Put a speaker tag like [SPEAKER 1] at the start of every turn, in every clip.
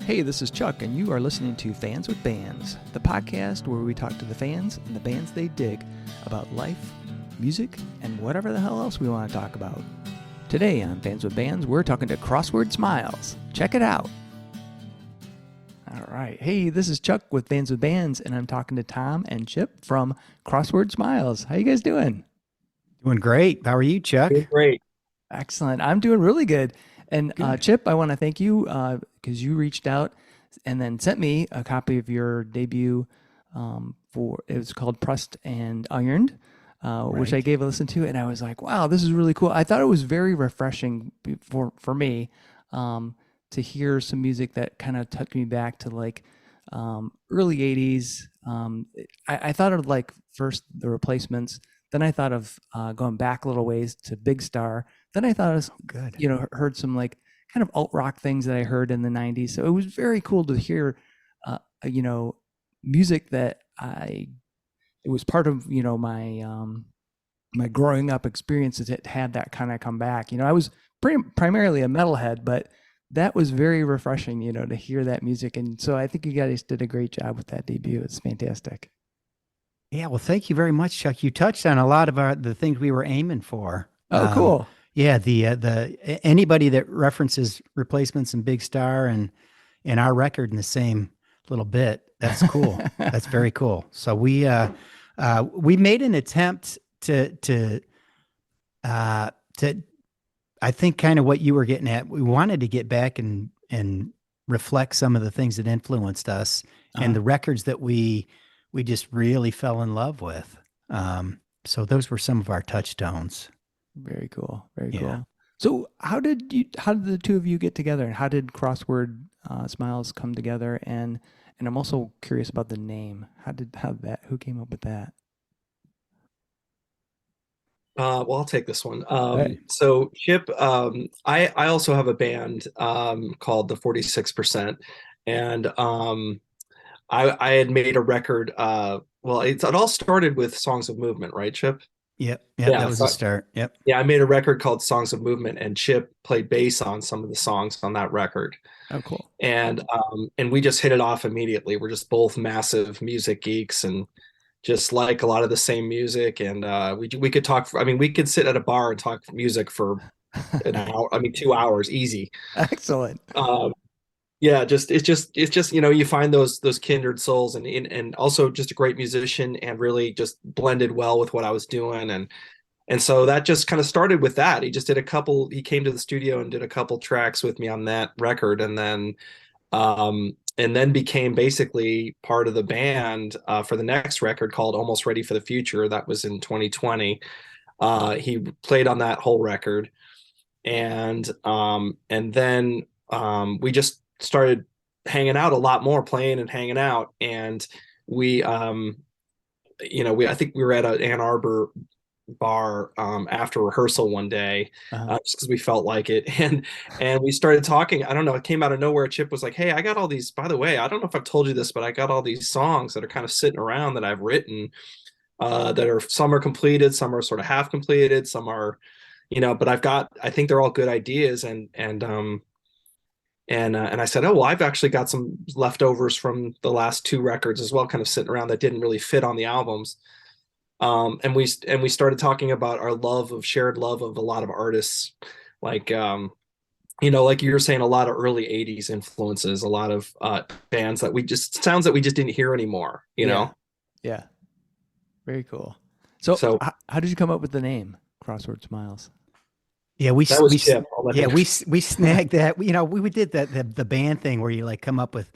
[SPEAKER 1] Hey, this is Chuck, and you are listening to Fans with Bands, the podcast where we talk to the fans and the bands they dig about life, music, and whatever the hell else we want to talk about. Today on Fans with Bands, we're talking to Crossword Smiles. Check it out. All right. Hey, this is Chuck with Fans with Bands, and I'm talking to Tom and Chip from Crossword Smiles. How you guys doing?
[SPEAKER 2] Doing great. How are you, Chuck?
[SPEAKER 3] Doing great.
[SPEAKER 1] Excellent. I'm doing really good. And Chip, I want to thank you because you reached out and then sent me a copy of your debut it was called Pressed and Ironed, which I gave a listen to, and I was like, wow, this is really cool. I thought it was very refreshing for me to hear some music that kind of took me back to like early 80s. I thought of like first the Replacements, then I thought of going back a little ways to Big Star. Then I thought I heard some like kind of alt rock things that I heard in the 90s. So it was very cool to hear, music that it was part of, my growing up experiences that had that kind of come back. I was primarily a metalhead, but that was very refreshing, to hear that music. And so I think you guys did a great job with that debut. It's fantastic.
[SPEAKER 2] Yeah, well, thank you very much, Chuck. You touched on a lot of the things we were aiming for.
[SPEAKER 1] Oh, cool.
[SPEAKER 2] Yeah, the anybody that references Replacements and Big Star and our record in the same little bit, that's cool. That's very cool. So we made an attempt to I think kind of what you were getting at. We wanted to get back and reflect some of the things that influenced us and the records that we just really fell in love with. So those were some of our touchstones.
[SPEAKER 1] Very cool. Very cool. So how did the two of you get together, and how did Crossword Smiles come together? And I'm also curious about the name. Who came up with that?
[SPEAKER 3] Well, I'll take this one.
[SPEAKER 1] Right.
[SPEAKER 3] So Chip, I also have a band called the 46%, and I had made a record. Well, it all started with Songs of Movement, right, Chip?
[SPEAKER 2] Yep.
[SPEAKER 3] Yeah,
[SPEAKER 2] That was the start. Yep.
[SPEAKER 3] Yeah, I made a record called Songs of Movement, and Chip played bass on some of the songs on that record.
[SPEAKER 1] Oh, cool.
[SPEAKER 3] And we just hit it off immediately. We're just both massive music geeks and just like a lot of the same music. And we could talk. We could sit at a bar and talk music for an hour. 2 hours, easy.
[SPEAKER 1] Excellent.
[SPEAKER 3] Yeah, it's just you find those kindred souls, and also just a great musician, and really just blended well with what I was doing, and so that just kind of started with that. He came to the studio and did a couple tracks with me on that record, and then became basically part of the band for the next record called Almost Ready for the Future. That was in 2020. He played on that whole record, and then we just started hanging out a lot more, playing and hanging out. And I think we were at an Ann Arbor bar after rehearsal one day, just because we felt like it. And we started talking. I don't know, it came out of nowhere. Chip was like, hey, I got all these, by the way, I don't know if I've told you this, but I got all these songs that are kind of sitting around that I've written, that are, some are completed, some are sort of half completed, some are, but I think they're all good ideas. And I said, oh, well, I've actually got some leftovers from the last two records as well, kind of sitting around that didn't really fit on the albums. And we started talking about our shared love of a lot of artists, like like you were saying, a lot of early 80s influences, a lot of bands sounds that we just didn't hear anymore, know?
[SPEAKER 1] Yeah. Very cool. So how did you come up with the name Crossword Smiles?
[SPEAKER 2] Yeah, we
[SPEAKER 3] Chip.
[SPEAKER 2] we snagged that. We did the band thing where you like come up with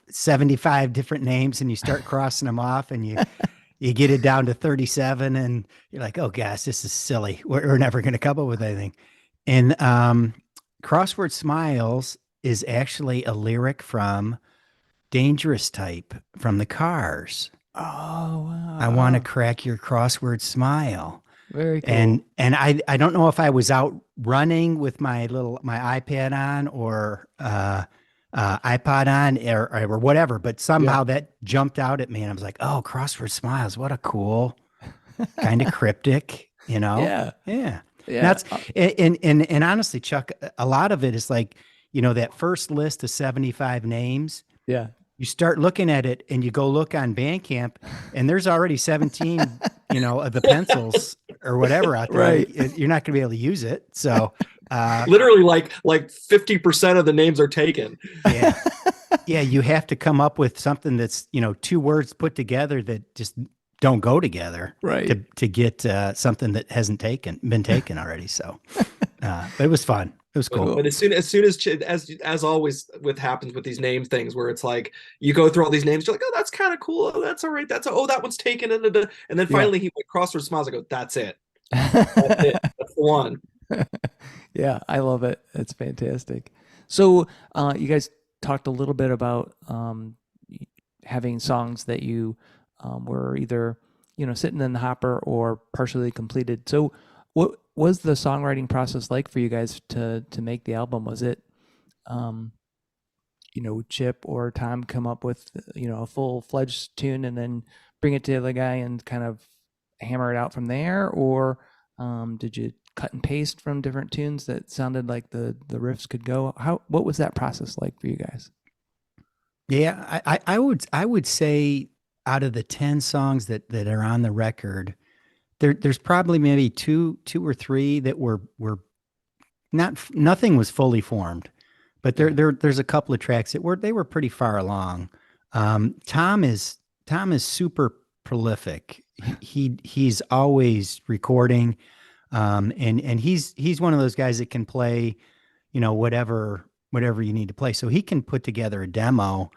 [SPEAKER 2] 75 different names and you start crossing them off and you get it down to 37 and you're like, oh gosh, this is silly. We're never going to come up with anything. And Crossword Smiles is actually a lyric from Dangerous Type from the Cars.
[SPEAKER 1] Oh, wow.
[SPEAKER 2] I want to crack your crossword smile.
[SPEAKER 1] Very cool.
[SPEAKER 2] And I don't know if I was out running with my iPad on or iPod on or whatever, but somehow that jumped out at me and I was like, oh, Crossword Smiles, what a cool kind of cryptic,
[SPEAKER 1] Yeah.
[SPEAKER 2] That's and honestly, Chuck, a lot of it is like, that first list of 75 names,
[SPEAKER 1] Yeah.
[SPEAKER 2] you start looking at it and you go look on Bandcamp and there's already 17, of the pencils or whatever out there.
[SPEAKER 1] Right.
[SPEAKER 2] You're not going to be able to use it. So,
[SPEAKER 3] Literally like 50% of the names are taken.
[SPEAKER 2] yeah. Yeah, you have to come up with something that's, two words put together that just don't go together
[SPEAKER 1] Right.
[SPEAKER 2] to get something that hasn't been taken already. So, but it was fun. It was cool.
[SPEAKER 3] But as soon as always with happens with these name things where it's like you go through all these names, you're like, oh, that's kind of cool. Oh, that's all right. That one's taken. And then finally he went Crossword Smiles. I go, that's it. That's it. That's the one.
[SPEAKER 1] Yeah, I love it. It's fantastic. So you guys talked a little bit about having songs that you were either sitting in the hopper or partially completed. So what was the songwriting process like for you guys to make the album? Was it Chip or Tom come up with a full-fledged tune and then bring it to the guy and kind of hammer it out from there, or did you cut and paste from different tunes that sounded like the riffs could go? What was that process like for you guys?
[SPEAKER 2] Yeah, I would say out of the 10 songs that are on the record, there's probably maybe two or three that were nothing was fully formed, but there's a couple of tracks that they were pretty far along. Tom is super prolific. He's always recording, and he's one of those guys that can play, whatever you need to play. So he can put together a demo,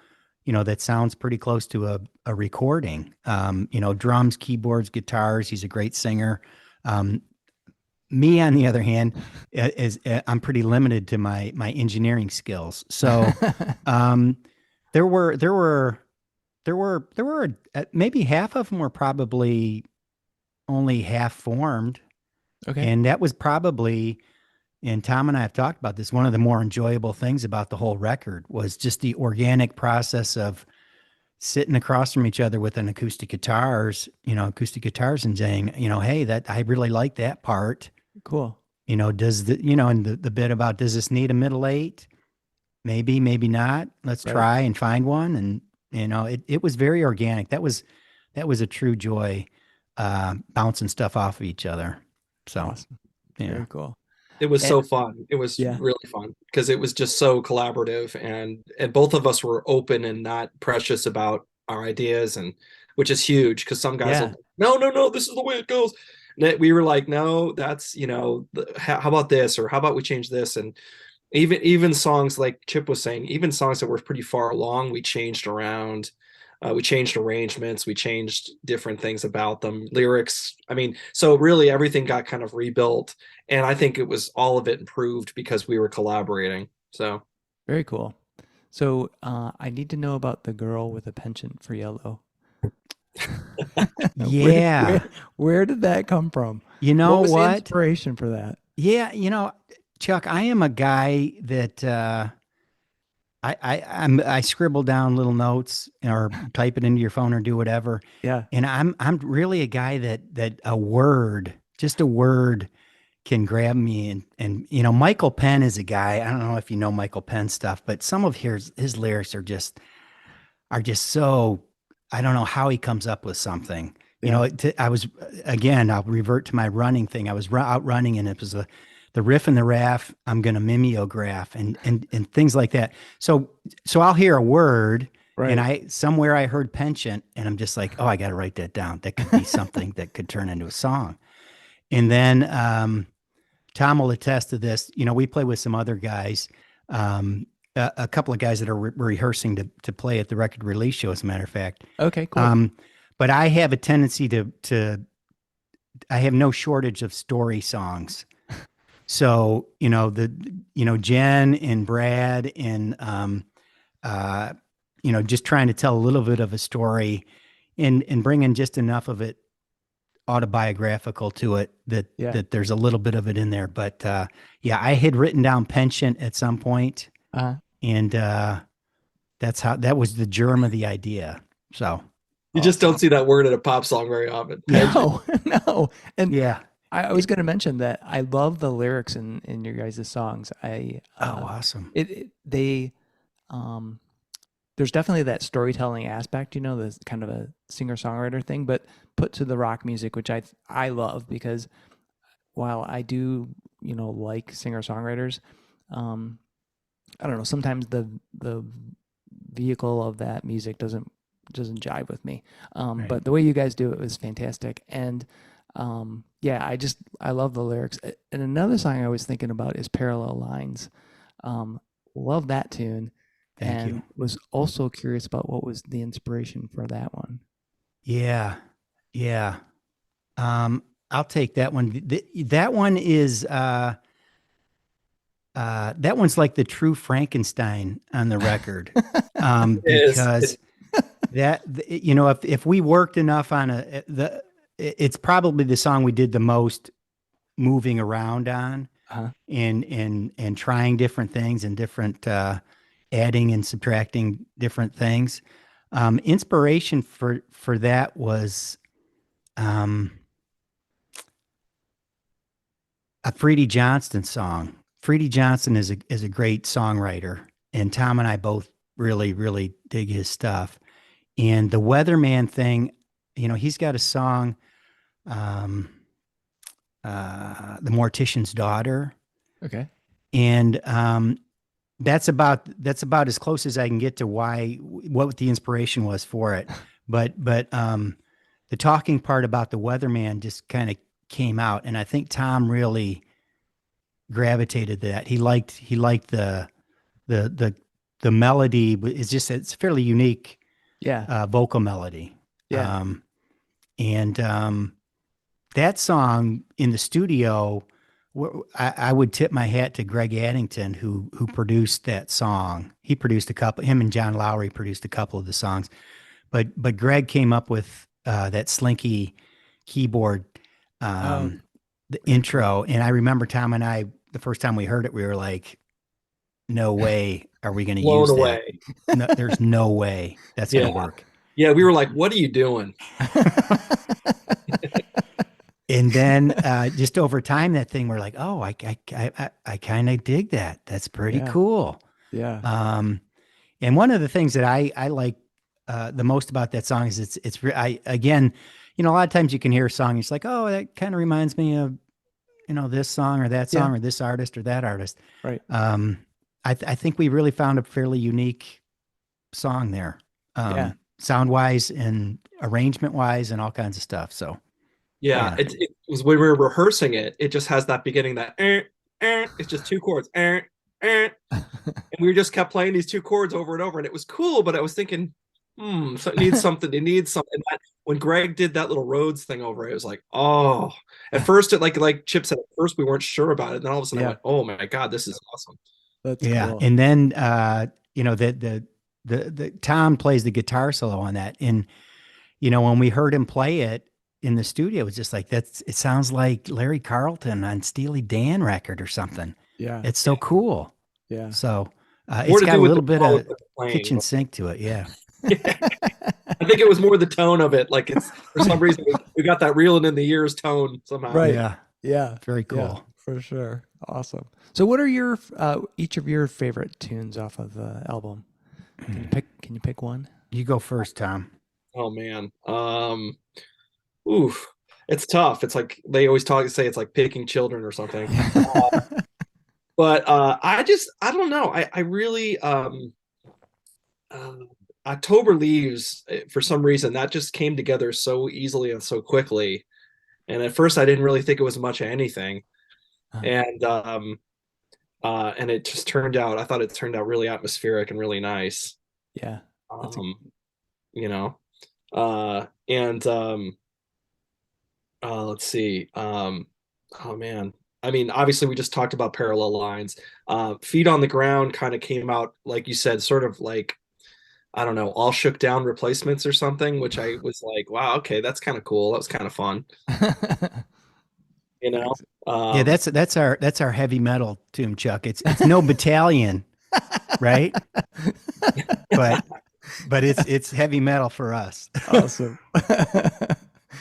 [SPEAKER 2] that sounds pretty close to a recording. Drums, keyboards, guitars. He's a great singer. Me, on the other hand, I'm pretty limited to my engineering skills. So there were maybe half of them were probably only half formed.
[SPEAKER 1] Okay.
[SPEAKER 2] And that was probably, and Tom and I have talked about this, one of the more enjoyable things about the whole record was just the organic process of sitting across from each other with an acoustic guitars and saying, hey, that I really like that part.
[SPEAKER 1] Cool.
[SPEAKER 2] Does and the bit about, does this need a middle eight? Maybe not. Let's try and find one. And, it was very organic. That was a true joy, bouncing stuff off of each other. So,
[SPEAKER 1] awesome. Very cool.
[SPEAKER 3] It was so fun. It was really fun because it was just so collaborative, and both of us were open and not precious about our ideas, and which is huge because some guys will, no, this is the way it goes. And we were like, no, that's how about this, or how about we change this? And even songs like Chip was saying, even songs that were pretty far along, we changed around. We changed arrangements, we changed different things about them, lyrics. I mean, so really everything got kind of rebuilt. And I think it was all of it improved because we were collaborating. So
[SPEAKER 1] very cool. So I need to know about the girl with a penchant for yellow.
[SPEAKER 2] Yeah.
[SPEAKER 1] Where did that come from?
[SPEAKER 2] What
[SPEAKER 1] was the inspiration for that?
[SPEAKER 2] Yeah, Chuck, I am a guy that I scribble down little notes or type it into your phone or do whatever.
[SPEAKER 1] Yeah.
[SPEAKER 2] And I'm really a guy that just a word can grab me. And Michael Penn is a guy, I don't know if you know Michael Penn stuff, but some of his lyrics are just so, I don't know how he comes up with something.
[SPEAKER 1] Yeah.
[SPEAKER 2] I'll revert to my running thing. I was out running and it was the riff and the raff, I'm going to mimeograph and things like that. So I'll hear a word and somewhere I heard penchant and I'm just like, oh, I got to write that down. That could be something that could turn into a song. And then Tom will attest to this. We play with some other guys, a couple of guys that are rehearsing to play at the record release show, as a matter of fact.
[SPEAKER 1] Okay, cool.
[SPEAKER 2] But I have a tendency I have no shortage of story songs. So, Jen and Brad and, just trying to tell a little bit of a story and bring in just enough of it autobiographical to it that there's a little bit of it in there. But, I had written down penchant at some point, and that was the germ of the idea. So
[SPEAKER 3] you just don't see that word in a pop song very often.
[SPEAKER 1] No. And I was going to mention that I love the lyrics in your guys' songs.
[SPEAKER 2] Oh, awesome.
[SPEAKER 1] They um there's definitely that storytelling aspect, the kind of a singer-songwriter thing, but put to the rock music, which I love because while I do, like singer-songwriters, um I don't know, sometimes the vehicle of that music doesn't jive with me.
[SPEAKER 2] Right.
[SPEAKER 1] But the way you guys do it was fantastic. And yeah, I love the lyrics. And another song I was thinking about is Parallel Lines. Um, love that tune,
[SPEAKER 2] Thank you.
[SPEAKER 1] and was also curious about what was the inspiration for that one.
[SPEAKER 2] Yeah. Yeah. I'll take that one. That one is that one's like the true Frankenstein on the record.
[SPEAKER 3] Is
[SPEAKER 2] Because if we worked enough on it's probably the song we did the most moving around on
[SPEAKER 1] Uh-huh.
[SPEAKER 2] and trying different things and different adding and subtracting different things. Inspiration for that was um, a Freddie Johnston song. Freddie Johnston is a great songwriter, and Tom and I both really really dig his stuff. And the Weatherman thing, he's got a song, um, "The Mortician's Daughter,"
[SPEAKER 1] Okay.
[SPEAKER 2] and that's about as close as I can get to what the inspiration was for it. But the talking part about the Weatherman just kind of came out, and I think Tom really gravitated to that. He liked the the melody. It's fairly unique
[SPEAKER 1] Yeah.
[SPEAKER 2] vocal melody.
[SPEAKER 1] Yeah.
[SPEAKER 2] And that song in the studio, I would tip my hat to Greg Addington, who produced that song. He produced a couple. Him and John Lowry produced a couple of the songs, but Greg came up with that slinky keyboard,
[SPEAKER 1] Oh,
[SPEAKER 2] the
[SPEAKER 1] very cool.
[SPEAKER 2] intro. And I remember Tom and I, the first time we heard it, we were like, "No way are we going to
[SPEAKER 3] blown
[SPEAKER 2] use that?
[SPEAKER 3] away.
[SPEAKER 2] No, there's no way that's going
[SPEAKER 3] Yeah.
[SPEAKER 2] to work."
[SPEAKER 3] Yeah, we were like, what are you doing?
[SPEAKER 2] And then just over time, that thing, we're like, "Oh, I kind of dig that. That's pretty
[SPEAKER 1] Yeah.
[SPEAKER 2] cool."
[SPEAKER 1] Yeah.
[SPEAKER 2] And one of the things that I like the most about that song is again, a lot of times you can hear a song, it's like, "Oh, that kind of reminds me of this song or that
[SPEAKER 1] Yeah.
[SPEAKER 2] song or this artist or that artist."
[SPEAKER 1] Right.
[SPEAKER 2] Um, I think we really found a fairly unique song there,
[SPEAKER 1] Yeah.
[SPEAKER 2] sound wise and arrangement wise and all kinds of stuff. So
[SPEAKER 3] Yeah,
[SPEAKER 2] yeah,
[SPEAKER 3] it was when we were rehearsing it. It just has that beginning that it's just two chords, and we just kept playing these two chords over and over, and it was cool. But I was thinking, so it needs something. It needs something. When Greg did that little Rhodes thing over it was like, oh. At first, it like Chip said. At first, we weren't sure about it. And then all of a sudden, I
[SPEAKER 1] Yeah.
[SPEAKER 3] went, oh my god, this is awesome.
[SPEAKER 1] That's
[SPEAKER 2] yeah.
[SPEAKER 1] cool.
[SPEAKER 2] And then the Tom plays the guitar solo on that, and when we heard him play it in the studio, it was just like it sounds like Larry Carlton on Steely Dan record or something.
[SPEAKER 1] Yeah.
[SPEAKER 2] It's so cool.
[SPEAKER 1] Yeah.
[SPEAKER 2] So
[SPEAKER 3] More
[SPEAKER 2] it's
[SPEAKER 3] to
[SPEAKER 2] got
[SPEAKER 3] do
[SPEAKER 2] a
[SPEAKER 3] with
[SPEAKER 2] little
[SPEAKER 3] the
[SPEAKER 2] bit
[SPEAKER 3] tone
[SPEAKER 2] of
[SPEAKER 3] of the playing.
[SPEAKER 2] kitchen sink to it. Yeah.
[SPEAKER 3] I think it was more the tone of it. Like it's for some reason we got that reeling in the ears tone somehow.
[SPEAKER 1] Right.
[SPEAKER 2] Yeah.
[SPEAKER 1] Yeah.
[SPEAKER 2] Very
[SPEAKER 1] Yeah,
[SPEAKER 2] cool.
[SPEAKER 1] for sure. Awesome. So what are your each of your favorite tunes off of the album? Can you pick one?
[SPEAKER 2] You go first, Tom.
[SPEAKER 3] Oh man. Oof. It's tough. It's like they always say it's like picking children or something. But I don't know. I really uh, October Leaves for some reason that just came together so easily and so quickly. And at first I didn't really think it was much of anything.
[SPEAKER 1] Uh,
[SPEAKER 3] And it just turned out, I thought it turned out really atmospheric and really nice.
[SPEAKER 1] yeah. That's
[SPEAKER 3] Um, you know, and let's see. Oh man. I mean, obviously we just talked about Parallel Lines. Feet on the Ground kind of came out, like you said, sort of like, I don't know, All Shook Down Replacements or something, which I was like, wow, okay, that's kind of cool. That was kind of fun, you know?
[SPEAKER 1] Ex-
[SPEAKER 2] Yeah,
[SPEAKER 3] Um,
[SPEAKER 2] that's our heavy metal tune, Chuck. It's no Battalion, right? But it's heavy metal for us.
[SPEAKER 1] Awesome.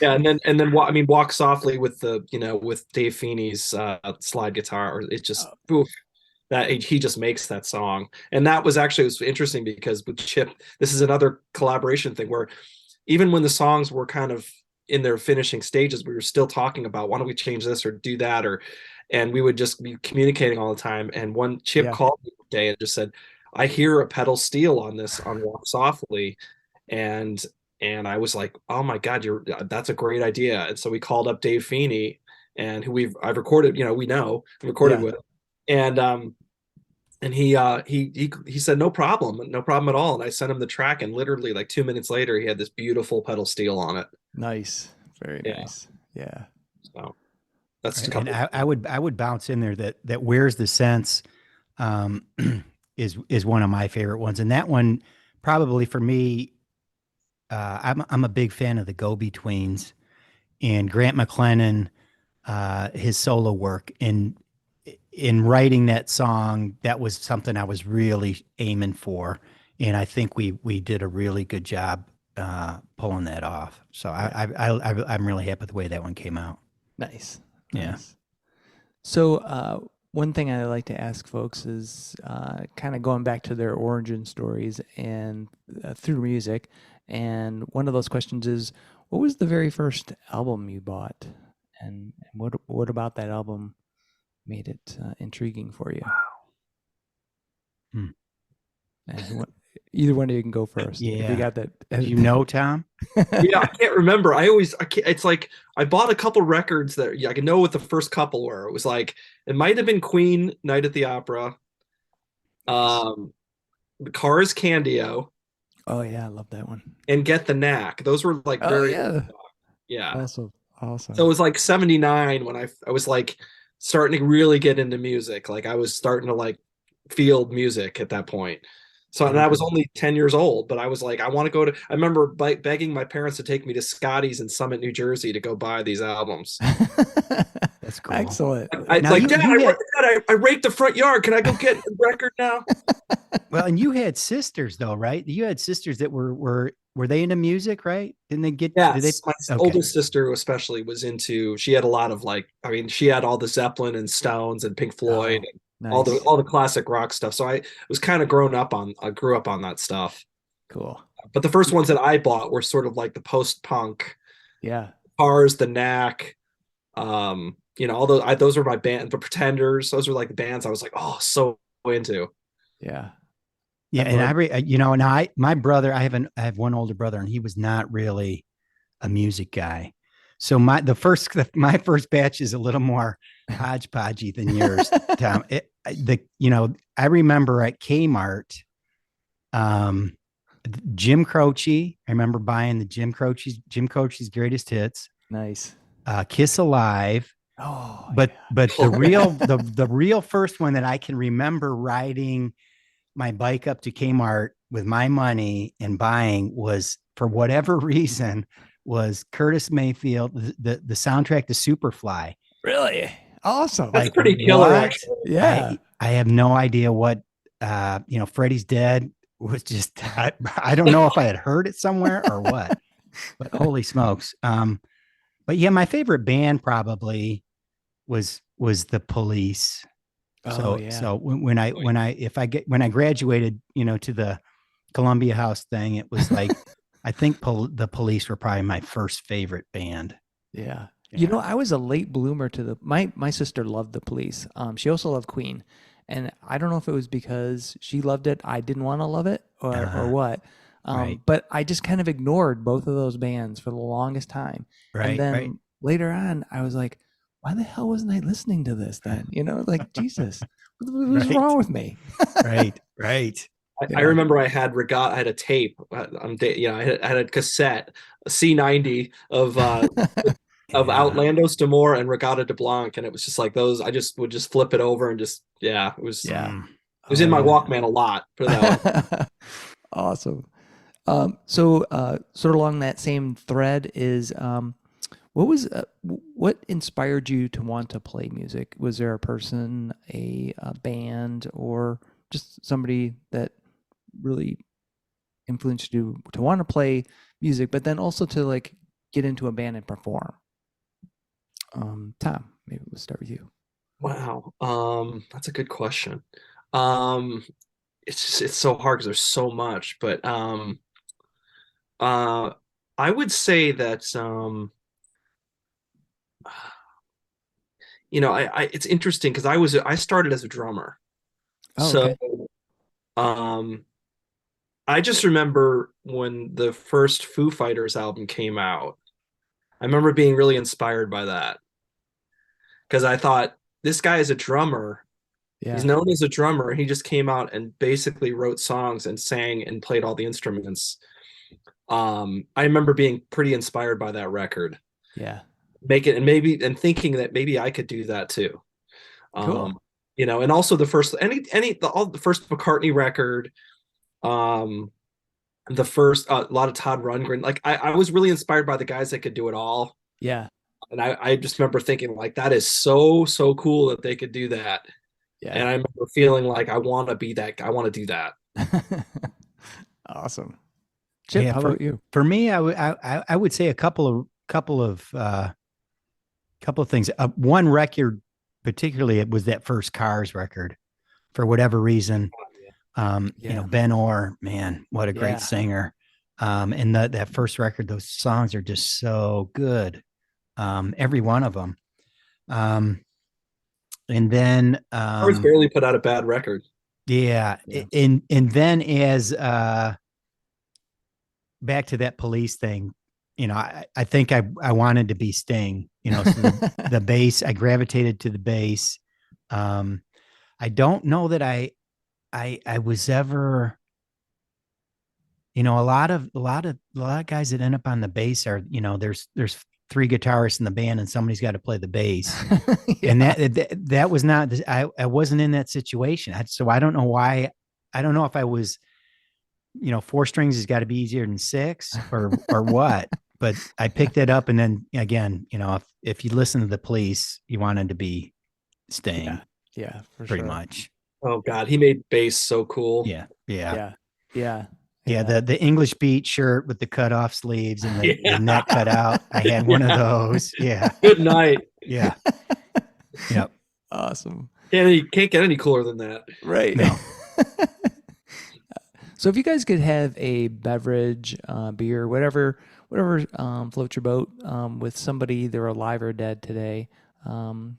[SPEAKER 3] Yeah, and then I mean, Walk Softly with the with Dave Feeney's slide guitar. It just oof, that he just makes that song. And that was actually, it was interesting because with Chip, this is another collaboration thing where even when the songs were kind of in their finishing stages, we were still talking about why don't we change this or do that, or and we would just be communicating all the time. And one Chip
[SPEAKER 1] Yeah.
[SPEAKER 3] called me one day and just said, I hear a pedal steel on this on Walk Softly. And I was like, oh my God, that's a great idea. And so we called up Dave Feeney, and who I've recorded, I've recorded
[SPEAKER 1] Yeah.
[SPEAKER 3] with. And he said no problem, no problem at all. And I sent him the track, and literally like 2 minutes later, he had this beautiful pedal steel on it.
[SPEAKER 1] Nice. Very
[SPEAKER 3] Yeah.
[SPEAKER 1] nice. Yeah.
[SPEAKER 3] So that's just a
[SPEAKER 2] And
[SPEAKER 3] couple.
[SPEAKER 2] I would bounce in there that Where's the Sense um, is one of my favorite ones, and that one probably for me, I'm a big fan of the Go Betweens and Grant McLennan, his solo work in writing that song. That was something I was really aiming for, and I think we did a really good job pulling that off. So I'm really happy with the way that one came out.
[SPEAKER 1] Nice.
[SPEAKER 2] Yeah.
[SPEAKER 1] Nice. So, one thing I like to ask folks is kind of going back to their origin stories and through music. And one of those questions is, what was the very first album you bought, and what about that album made it intriguing for you?
[SPEAKER 2] Hmm.
[SPEAKER 1] And either one of you can go first. If you
[SPEAKER 2] Yeah.
[SPEAKER 1] got that,
[SPEAKER 2] You know, Tom?
[SPEAKER 3] Yeah, I can't remember. I can't, it's like I bought a couple records that I can know what the first couple were. It was like it might have been Queen Night at the Opera,
[SPEAKER 1] Nice.
[SPEAKER 3] The Cars Candio,
[SPEAKER 1] Oh yeah, I love that one.
[SPEAKER 3] and Get the Knack. Those were like
[SPEAKER 1] Oh
[SPEAKER 3] very
[SPEAKER 1] yeah,
[SPEAKER 3] yeah.
[SPEAKER 1] awesome,
[SPEAKER 3] So it
[SPEAKER 1] awesome.
[SPEAKER 3] was like 79 when I was like starting to really get into music. Like I was starting to like field music at that point. So and
[SPEAKER 1] Very
[SPEAKER 3] I was
[SPEAKER 1] cool.
[SPEAKER 3] only 10 years old, but I was like, I want to go to I remember begging my parents to take me to Scotty's in Summit, New Jersey to go buy these albums.
[SPEAKER 2] That's cool.
[SPEAKER 1] Excellent.
[SPEAKER 3] I'd
[SPEAKER 2] Now
[SPEAKER 3] like, Dad,
[SPEAKER 2] you had
[SPEAKER 3] I raked the front yard. Can I go get a record now?
[SPEAKER 2] well, and you had sisters though, right? You had sisters that were they into music, right? Didn't they get did they
[SPEAKER 3] Yes, my
[SPEAKER 2] okay.
[SPEAKER 3] oldest sister especially was into. She had a lot of like. I mean, she had all the Zeppelin and Stones and Pink Floyd
[SPEAKER 1] Oh,
[SPEAKER 3] and
[SPEAKER 1] nice.
[SPEAKER 3] all the classic rock stuff. So I was kind of grown up on. I grew up on that stuff.
[SPEAKER 1] Cool.
[SPEAKER 3] But the first ones that I bought were sort of like the post punk
[SPEAKER 1] Yeah.
[SPEAKER 3] Cars, the Knack. All those were my band. The Pretenders. Those were like the bands I was like, oh, so into.
[SPEAKER 1] Yeah.
[SPEAKER 2] Yeah,
[SPEAKER 1] I've
[SPEAKER 2] and
[SPEAKER 1] learned.
[SPEAKER 2] and my brother, I have one older brother and he was not really a music guy. So my first batch is a little more hodgepodgey than yours, Tom. I remember at Kmart, um, Jim Croce. I remember buying the Jim Croce's greatest hits,
[SPEAKER 1] Nice.
[SPEAKER 2] Kiss Alive.
[SPEAKER 1] Oh
[SPEAKER 2] But the real first one that I can remember riding my bike up to Kmart with my money and buying was for whatever reason was Curtis Mayfield, the soundtrack to Superfly.
[SPEAKER 1] really awesome.
[SPEAKER 3] That's
[SPEAKER 2] Like
[SPEAKER 3] pretty killer,
[SPEAKER 2] what?
[SPEAKER 3] actually.
[SPEAKER 1] Yeah.
[SPEAKER 2] I have no idea what Freddie's Dead was just I don't know if I had heard it somewhere or what, but holy smokes. But yeah, my favorite band probably was the Police.
[SPEAKER 1] Oh
[SPEAKER 2] So
[SPEAKER 1] yeah.
[SPEAKER 2] so when I graduated, to the Columbia House thing, it was like I think the Police were probably my first favorite band.
[SPEAKER 1] Yeah.
[SPEAKER 2] Yeah.
[SPEAKER 1] I was a late bloomer to my sister loved the Police. She also loved Queen. And I don't know if it was because she loved it, I didn't want to love it or
[SPEAKER 2] Uh,
[SPEAKER 1] what.
[SPEAKER 2] right.
[SPEAKER 1] But I just kind of ignored both of those bands for the longest time. And
[SPEAKER 2] Right. Right.
[SPEAKER 1] then later on, I was like, why the hell wasn't I listening to this then? Like, Jesus, what was
[SPEAKER 2] Right.
[SPEAKER 1] wrong with me?
[SPEAKER 2] Right. Right.
[SPEAKER 3] I
[SPEAKER 1] Yeah.
[SPEAKER 3] remember I had a tape. I had a cassette, a C90 of
[SPEAKER 2] Yeah.
[SPEAKER 3] Outlandos d'Amour and Regatta de Blanc, and it was just like those. I just would just flip it over and just
[SPEAKER 1] Yeah.
[SPEAKER 2] Mm.
[SPEAKER 3] it was
[SPEAKER 1] Oh
[SPEAKER 3] in my
[SPEAKER 1] yeah.
[SPEAKER 3] Walkman a lot. Put it that way.
[SPEAKER 1] Awesome. So sort of along that same thread is what inspired you to want to play music? Was there a person, a band, or just somebody that really influenced you to want to play music, but then also to like get into a band and perform? Tom, maybe we'll start with you.
[SPEAKER 3] Wow. That's a good question. Um, it's so hard because there's so much, but uh, I would say that it's interesting because I started as a drummer,
[SPEAKER 1] Oh,
[SPEAKER 3] so
[SPEAKER 1] okay.
[SPEAKER 3] um, I just remember when the first Foo Fighters album came out. I remember being really inspired by that because I thought this guy is a drummer. He's
[SPEAKER 1] Yeah.
[SPEAKER 3] known as a drummer. He just came out and basically wrote songs and sang and played all the instruments. I remember being pretty inspired by that record.
[SPEAKER 1] Yeah.
[SPEAKER 3] Make it and maybe and thinking that maybe I could do that too.
[SPEAKER 1] Cool.
[SPEAKER 3] Um, and also the first all the first McCartney record, um, the first a lot of Todd Rundgren. Like I was really inspired by the guys that could do it all.
[SPEAKER 1] Yeah.
[SPEAKER 3] And I just remember thinking like that is so cool that they could do that. And
[SPEAKER 1] Yeah.
[SPEAKER 3] I remember feeling like I want to be that guy. I want to do that.
[SPEAKER 1] Awesome. Chip,
[SPEAKER 2] Yeah,
[SPEAKER 1] how about you?
[SPEAKER 2] for me, I would say a couple of things. One record, particularly, it was that first Cars record. For whatever reason,
[SPEAKER 1] Yeah.
[SPEAKER 2] Ben Orr, man, what a
[SPEAKER 1] Yeah.
[SPEAKER 2] great singer. And that first record, those songs are just so good, every one of them. And then,
[SPEAKER 3] Cars barely put out a bad record.
[SPEAKER 2] yeah,
[SPEAKER 1] Yeah.
[SPEAKER 2] and then as back to that Police thing, I think I wanted to be Sting, so the bass, I gravitated to the bass. I don't know that I was ever, a lot of guys that end up on the bass are, there's three guitarists in the band and somebody's got to play the bass.
[SPEAKER 1] Yeah.
[SPEAKER 2] And that was not, I wasn't in that situation. So I don't know why. I don't know if I was, four strings has got to be easier than six or what, but I picked it up. And then again, if you listen to the Police, you wanted to be Sting.
[SPEAKER 1] Yeah. Yeah, for
[SPEAKER 2] pretty
[SPEAKER 1] sure.
[SPEAKER 2] much.
[SPEAKER 3] Oh God, he made bass so cool.
[SPEAKER 2] Yeah. Yeah.
[SPEAKER 1] Yeah. Yeah.
[SPEAKER 2] Yeah, the English Beat shirt with the cut off sleeves and the
[SPEAKER 3] Yeah.
[SPEAKER 2] neck cut out. I had one of those. Yeah.
[SPEAKER 3] Good night.
[SPEAKER 2] Yeah. Yep.
[SPEAKER 1] Awesome.
[SPEAKER 3] Can't get any cooler than that.
[SPEAKER 1] Right.
[SPEAKER 2] No.
[SPEAKER 1] So if you guys could have a beverage, beer, whatever floats your boat, with somebody either alive or dead today, who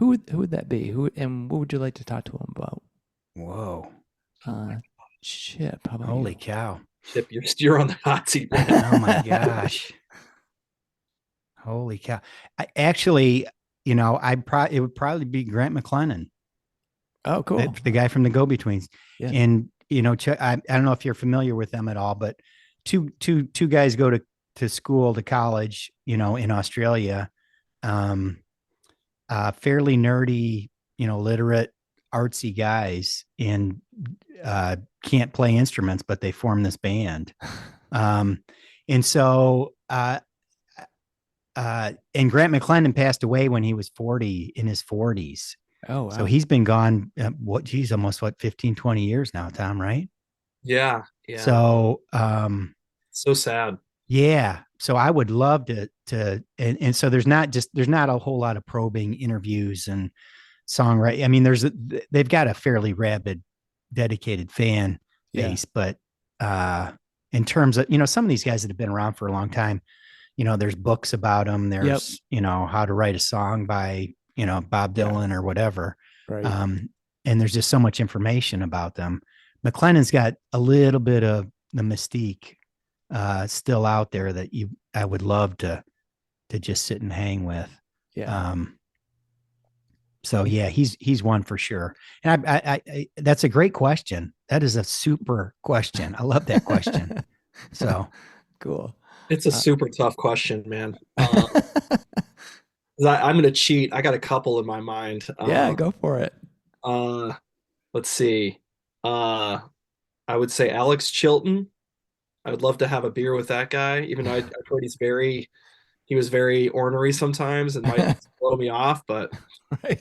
[SPEAKER 1] would that be? And what would you like to talk to them about?
[SPEAKER 2] Whoa.
[SPEAKER 1] Chip, how about
[SPEAKER 2] Holy
[SPEAKER 1] you?
[SPEAKER 2] cow.
[SPEAKER 3] Chip, you're on the hot seat, man.
[SPEAKER 2] Oh my gosh. Holy cow. Actually, it would probably be Grant McLennan,
[SPEAKER 1] Oh, cool.
[SPEAKER 2] the guy from the Go-Betweens.
[SPEAKER 1] Yeah.
[SPEAKER 2] And, I don't know if you're familiar with them at all, but two guys go to school, to college, in Australia, fairly nerdy, literate, artsy guys, and can't play instruments, but they form this band. And so, and Grant McLennan passed away when he was 40, in his 40s.
[SPEAKER 1] Oh, wow.
[SPEAKER 2] So he's been gone, almost 15, 20 years now, Tom, right?
[SPEAKER 3] Yeah.
[SPEAKER 2] So,
[SPEAKER 3] so sad.
[SPEAKER 2] yeah. So I would love and so there's not a whole lot of probing interviews and songwriting. I mean, they've got a fairly rabid, dedicated fan base, but in terms of, some of these guys that have been around for a long time, there's books about them. There's, how to write a song by, Bob Dylan or whatever.
[SPEAKER 1] Right.
[SPEAKER 2] And there's just so much information about them. McLennan's got a little bit of the mystique still out there that I would love to just sit and hang with.
[SPEAKER 1] Yeah.
[SPEAKER 2] So yeah, he's one for sure. And I that's a great question. That is a super question. I love that question. So
[SPEAKER 1] cool.
[SPEAKER 3] It's a super tough question, man. I'm going to cheat. I got a couple in my mind.
[SPEAKER 1] Yeah, go for it.
[SPEAKER 3] Let's see. I would say Alex Chilton. I would love to have a beer with that guy, even though I've heard he was very ornery sometimes and might blow me off. But
[SPEAKER 1] Right.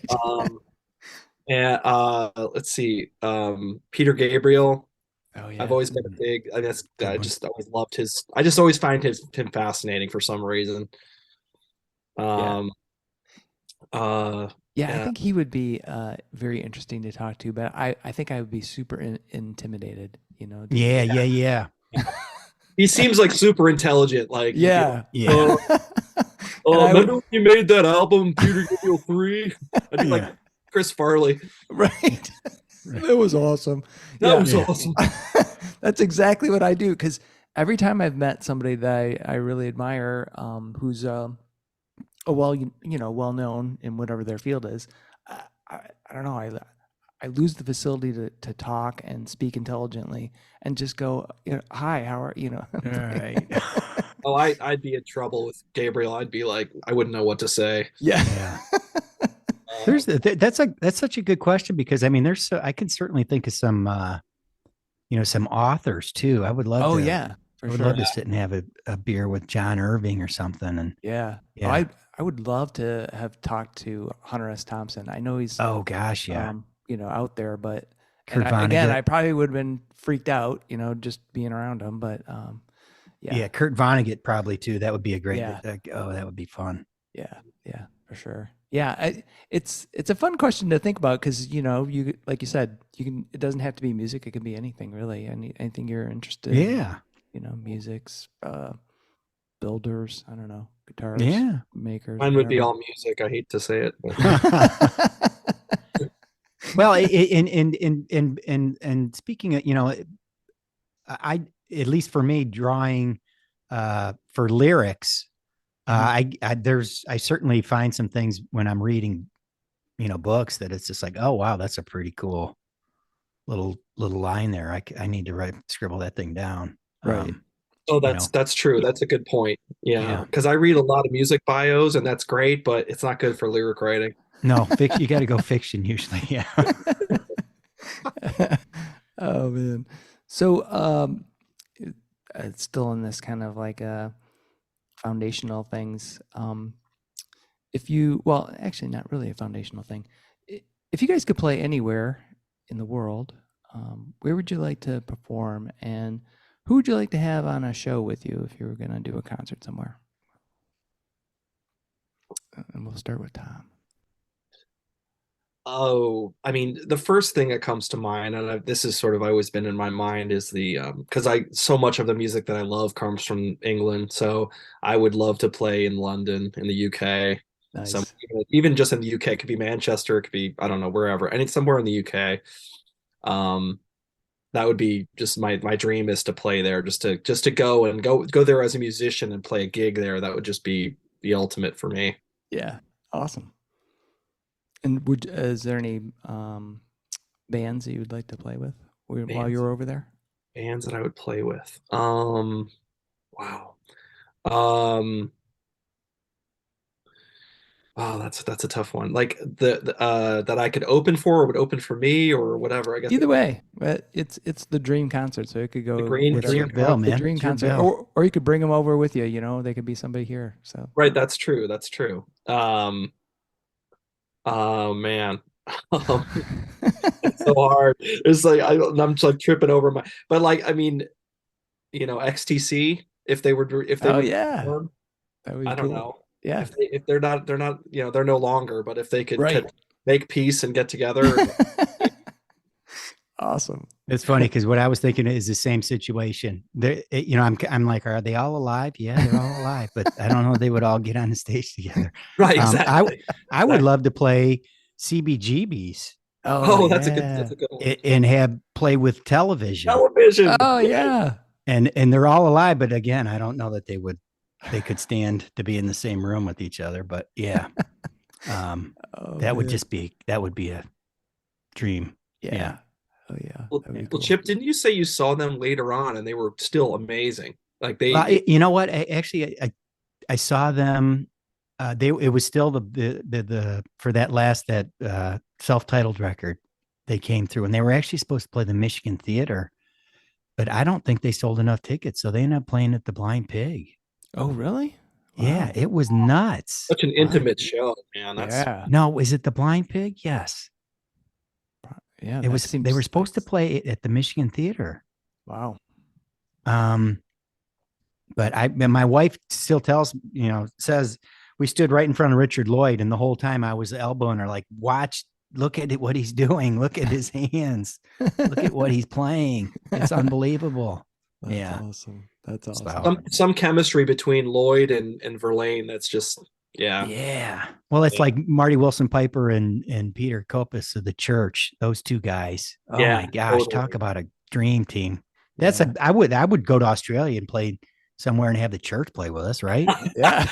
[SPEAKER 3] and let's see, Peter Gabriel.
[SPEAKER 1] Oh
[SPEAKER 3] I've
[SPEAKER 1] yeah.
[SPEAKER 3] always been a big. I guess
[SPEAKER 2] Good
[SPEAKER 3] I
[SPEAKER 2] one.
[SPEAKER 3] just always loved his. I just always find him fascinating for some reason.
[SPEAKER 1] Yeah.
[SPEAKER 3] Um.
[SPEAKER 1] Yeah, I
[SPEAKER 3] Yeah.
[SPEAKER 1] think he would be very interesting to talk to, but I think I would be super intimidated,
[SPEAKER 2] Yeah, yeah, yeah,
[SPEAKER 3] He seems like super intelligent. Like he'd be like,
[SPEAKER 1] yeah.
[SPEAKER 2] yeah,
[SPEAKER 1] And I
[SPEAKER 3] remember
[SPEAKER 1] would
[SPEAKER 3] when you made that album, Peter Gabriel 3? I'd be like,
[SPEAKER 2] yeah.
[SPEAKER 3] Chris Farley.
[SPEAKER 1] right.
[SPEAKER 2] Right.
[SPEAKER 1] It was awesome.
[SPEAKER 3] That
[SPEAKER 1] Yeah.
[SPEAKER 3] was
[SPEAKER 2] Yeah.
[SPEAKER 3] awesome.
[SPEAKER 1] That's exactly what I do because every time I've met somebody that I really admire, who's a well known in whatever their field is, I don't know. I lose the facility to talk and speak intelligently and just go, hi, how are you know?
[SPEAKER 2] All right.
[SPEAKER 3] Oh, I'd be in trouble with Gabriel. I'd be like, I wouldn't know what to say.
[SPEAKER 1] Yeah.
[SPEAKER 2] Yeah.
[SPEAKER 3] Um,
[SPEAKER 2] That's such a good question because I mean I can certainly think of some some authors too.
[SPEAKER 1] Oh yeah,
[SPEAKER 2] I
[SPEAKER 1] for
[SPEAKER 2] would love
[SPEAKER 1] sure.
[SPEAKER 2] to sit and have a beer with John Irving or something. And
[SPEAKER 1] Yeah. Oh,
[SPEAKER 2] yeah.
[SPEAKER 1] I would love to have talked to Hunter S. Thompson. I know he's
[SPEAKER 2] Oh gosh, yeah.
[SPEAKER 1] out there, but and
[SPEAKER 2] Kurt
[SPEAKER 1] again,
[SPEAKER 2] Vonnegut.
[SPEAKER 1] I probably would have been freaked out, just being around him, but yeah.
[SPEAKER 2] Yeah, Kurt Vonnegut probably too. That would be a great.
[SPEAKER 1] Yeah.
[SPEAKER 2] Oh, that would be fun.
[SPEAKER 1] Yeah, yeah, for sure. Yeah, it's a fun question to think about because you like you said you can. It doesn't have to be music. It can be anything really. Anything you're interested in.
[SPEAKER 2] Yeah,
[SPEAKER 1] Musics, builders. I don't know, guitars,
[SPEAKER 2] yeah.
[SPEAKER 1] makers,
[SPEAKER 3] Mine would be
[SPEAKER 1] whatever.
[SPEAKER 3] all music. I hate to say it, but
[SPEAKER 2] Well, and speaking of, I at least for me drawing for lyrics, I certainly find some things when I'm reading, books that it's just like, oh wow, that's a pretty cool little line there. I need to scribble that thing down.
[SPEAKER 1] Right.
[SPEAKER 3] oh,
[SPEAKER 2] You
[SPEAKER 3] that's
[SPEAKER 2] know,
[SPEAKER 3] that's true. That's a good point. Yeah,
[SPEAKER 2] yeah.
[SPEAKER 3] because I read a lot of music bios, and that's great, but it's not good for lyric writing.
[SPEAKER 2] No, fiction. You got to go fiction usually. Yeah.
[SPEAKER 1] Oh man. So it's still in this kind of like foundational things. If you well, actually not really a foundational thing. If you guys could play anywhere in the world, where would you like to perform and who would you like to have on a show with you if you were going to do a concert somewhere? And we'll start with Tom.
[SPEAKER 3] Oh, I mean, the first thing that comes to mind, and this is sort of always been in my mind, is the because I so much of the music that I love comes from England, so I would love to play in London, in the UK, some
[SPEAKER 1] Nice.
[SPEAKER 3] even just in the UK. It could be Manchester, it could be I don't know wherever, and it's somewhere in the UK. Um, that would be just my dream is to play there, just to go there as a musician and play a gig there. That would just be the ultimate for me.
[SPEAKER 1] Yeah. Awesome. And is there any bands that you would like to play with while
[SPEAKER 3] Bands,
[SPEAKER 1] you're over there?
[SPEAKER 3] bands that I would play with. Wow. Um, oh, that's a tough one. Like that I could open for or would open for me or whatever. I guess
[SPEAKER 1] Either way, but it's the dream concert, so it could
[SPEAKER 3] the
[SPEAKER 1] go
[SPEAKER 3] green
[SPEAKER 2] It's your
[SPEAKER 3] dream
[SPEAKER 2] bill,
[SPEAKER 1] the
[SPEAKER 3] concert.
[SPEAKER 2] man.
[SPEAKER 1] dream
[SPEAKER 2] It's your
[SPEAKER 1] concert,
[SPEAKER 2] bill.
[SPEAKER 1] or you could bring them over with you. They could be somebody here. So
[SPEAKER 3] Right, that's true. That's true. Oh man. It's so hard. It's like I'm just like tripping over my but like I mean, XTC if they
[SPEAKER 1] oh
[SPEAKER 3] would
[SPEAKER 1] yeah,
[SPEAKER 3] perform,
[SPEAKER 1] that would be
[SPEAKER 3] I don't
[SPEAKER 1] cool.
[SPEAKER 3] know.
[SPEAKER 1] Yeah,
[SPEAKER 3] If they're not, they're no longer, but if they
[SPEAKER 1] right.
[SPEAKER 3] could make peace and get together.
[SPEAKER 1] Awesome.
[SPEAKER 2] It's funny because what I was thinking is the same situation. I'm like, are they all alive? Yeah, they're all alive, but I don't know if they would all get on the stage together.
[SPEAKER 3] Right,
[SPEAKER 2] Um, I
[SPEAKER 3] exactly.
[SPEAKER 2] I would love to play CBGBs
[SPEAKER 1] Oh
[SPEAKER 3] Oh,
[SPEAKER 1] yeah.
[SPEAKER 3] that's a good one.
[SPEAKER 2] and have play with television,
[SPEAKER 3] Television.
[SPEAKER 1] Oh
[SPEAKER 3] Yes.
[SPEAKER 1] yeah.
[SPEAKER 2] and they're all alive. But again, I don't know that they could stand to be in the same room with each other. But yeah,
[SPEAKER 1] Oh
[SPEAKER 2] that
[SPEAKER 1] man.
[SPEAKER 2] would be a dream.
[SPEAKER 1] Yeah.
[SPEAKER 2] Yeah.
[SPEAKER 1] Oh yeah.
[SPEAKER 3] Well,
[SPEAKER 1] That'd be
[SPEAKER 3] well,
[SPEAKER 1] cool.
[SPEAKER 3] Chip, didn't you say you saw them later on and they were still amazing? Like
[SPEAKER 2] Well, you know what? I saw them. It was still the for that self-titled record they came through, and they were actually supposed to play the Michigan Theater, but I don't think they sold enough tickets, so they ended up playing at the Blind Pig.
[SPEAKER 1] Oh really?
[SPEAKER 2] Yeah,
[SPEAKER 1] Wow.
[SPEAKER 2] it was nuts.
[SPEAKER 3] such an
[SPEAKER 1] Wow.
[SPEAKER 3] intimate show, man. That's
[SPEAKER 1] Yeah.
[SPEAKER 2] No, is it the Blind Pig? Yes,
[SPEAKER 1] Yeah.
[SPEAKER 2] it
[SPEAKER 1] That
[SPEAKER 2] was. They were
[SPEAKER 1] seems
[SPEAKER 2] supposed to play it at the Michigan Theater.
[SPEAKER 1] Wow.
[SPEAKER 2] Um, but my wife still says we stood right in front of Richard Lloyd, and the whole time I was elbowing her, like, watch, look at it, what he's doing, look at his hands, look at what he's playing. It's unbelievable.
[SPEAKER 1] That's
[SPEAKER 2] Yeah.
[SPEAKER 1] awesome. That's awesome.
[SPEAKER 2] So
[SPEAKER 3] Some chemistry between Lloyd and Verlaine. That's just yeah.
[SPEAKER 2] yeah. Well, it's like Marty Wilson Piper and Peter Kopis of the Church. Those two guys. Oh
[SPEAKER 3] Yeah,
[SPEAKER 2] my gosh,
[SPEAKER 3] totally.
[SPEAKER 2] talk about a dream team. That's
[SPEAKER 1] Yeah.
[SPEAKER 2] I would go to Australia and play somewhere and have the Church play with us, right?
[SPEAKER 1] Yeah.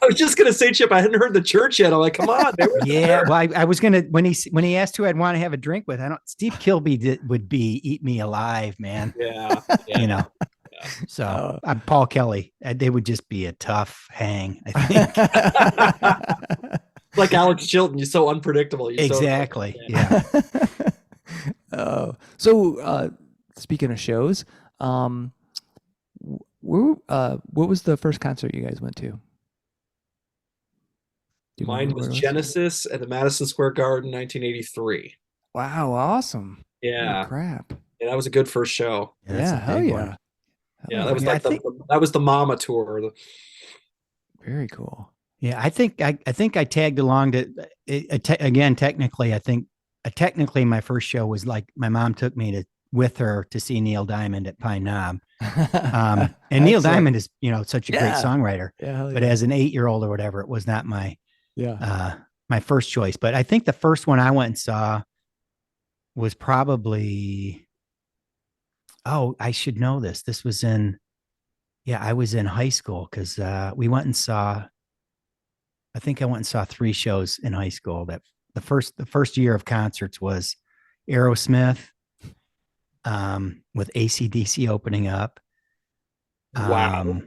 [SPEAKER 3] I was just gonna say, Chip, I hadn't heard the Church yet. I'm like, come on, they were
[SPEAKER 2] Yeah. Well, I was gonna when he asked who I'd want to have a drink with. I don't. Steve Kilby would be eat me alive, man.
[SPEAKER 3] yeah, yeah.
[SPEAKER 2] You know.
[SPEAKER 3] Yeah.
[SPEAKER 2] So I'm Paul Kelly. They would just be a tough hang, I think.
[SPEAKER 3] Like Alex Chilton, you're so unpredictable. You're
[SPEAKER 2] exactly.
[SPEAKER 3] So,
[SPEAKER 2] yeah.
[SPEAKER 1] So speaking of shows, what was the first concert you guys went to? Do you
[SPEAKER 3] Mine
[SPEAKER 1] remember
[SPEAKER 3] was
[SPEAKER 1] what it
[SPEAKER 3] Genesis at the Madison Square Garden, 1983.
[SPEAKER 1] Wow, awesome.
[SPEAKER 3] Yeah,
[SPEAKER 1] Holy crap.
[SPEAKER 3] yeah, that was a good first show.
[SPEAKER 2] That's
[SPEAKER 1] Yeah,
[SPEAKER 2] a
[SPEAKER 1] hell
[SPEAKER 2] big
[SPEAKER 1] yeah.
[SPEAKER 2] one.
[SPEAKER 1] Hell
[SPEAKER 3] Yeah, that was
[SPEAKER 2] Yeah,
[SPEAKER 3] like that was the Mama tour.
[SPEAKER 1] very cool.
[SPEAKER 2] Yeah, I think I tagged along to again. Technically, I think technically my first show was like my mom took me with her to see Neil Diamond at Pine Knob. And Neil Diamond is such a great songwriter.
[SPEAKER 1] Yeah,
[SPEAKER 2] but as an 8-year-old or whatever, it was not my
[SPEAKER 1] yeah.
[SPEAKER 2] My first choice. But I think the first one I went and saw was probably, oh, I should know this. This was I was in high school because we went and saw, I think I went and saw 3 shows in high school. That the first year of concerts was Aerosmith, with AC/DC opening up,
[SPEAKER 3] Wow.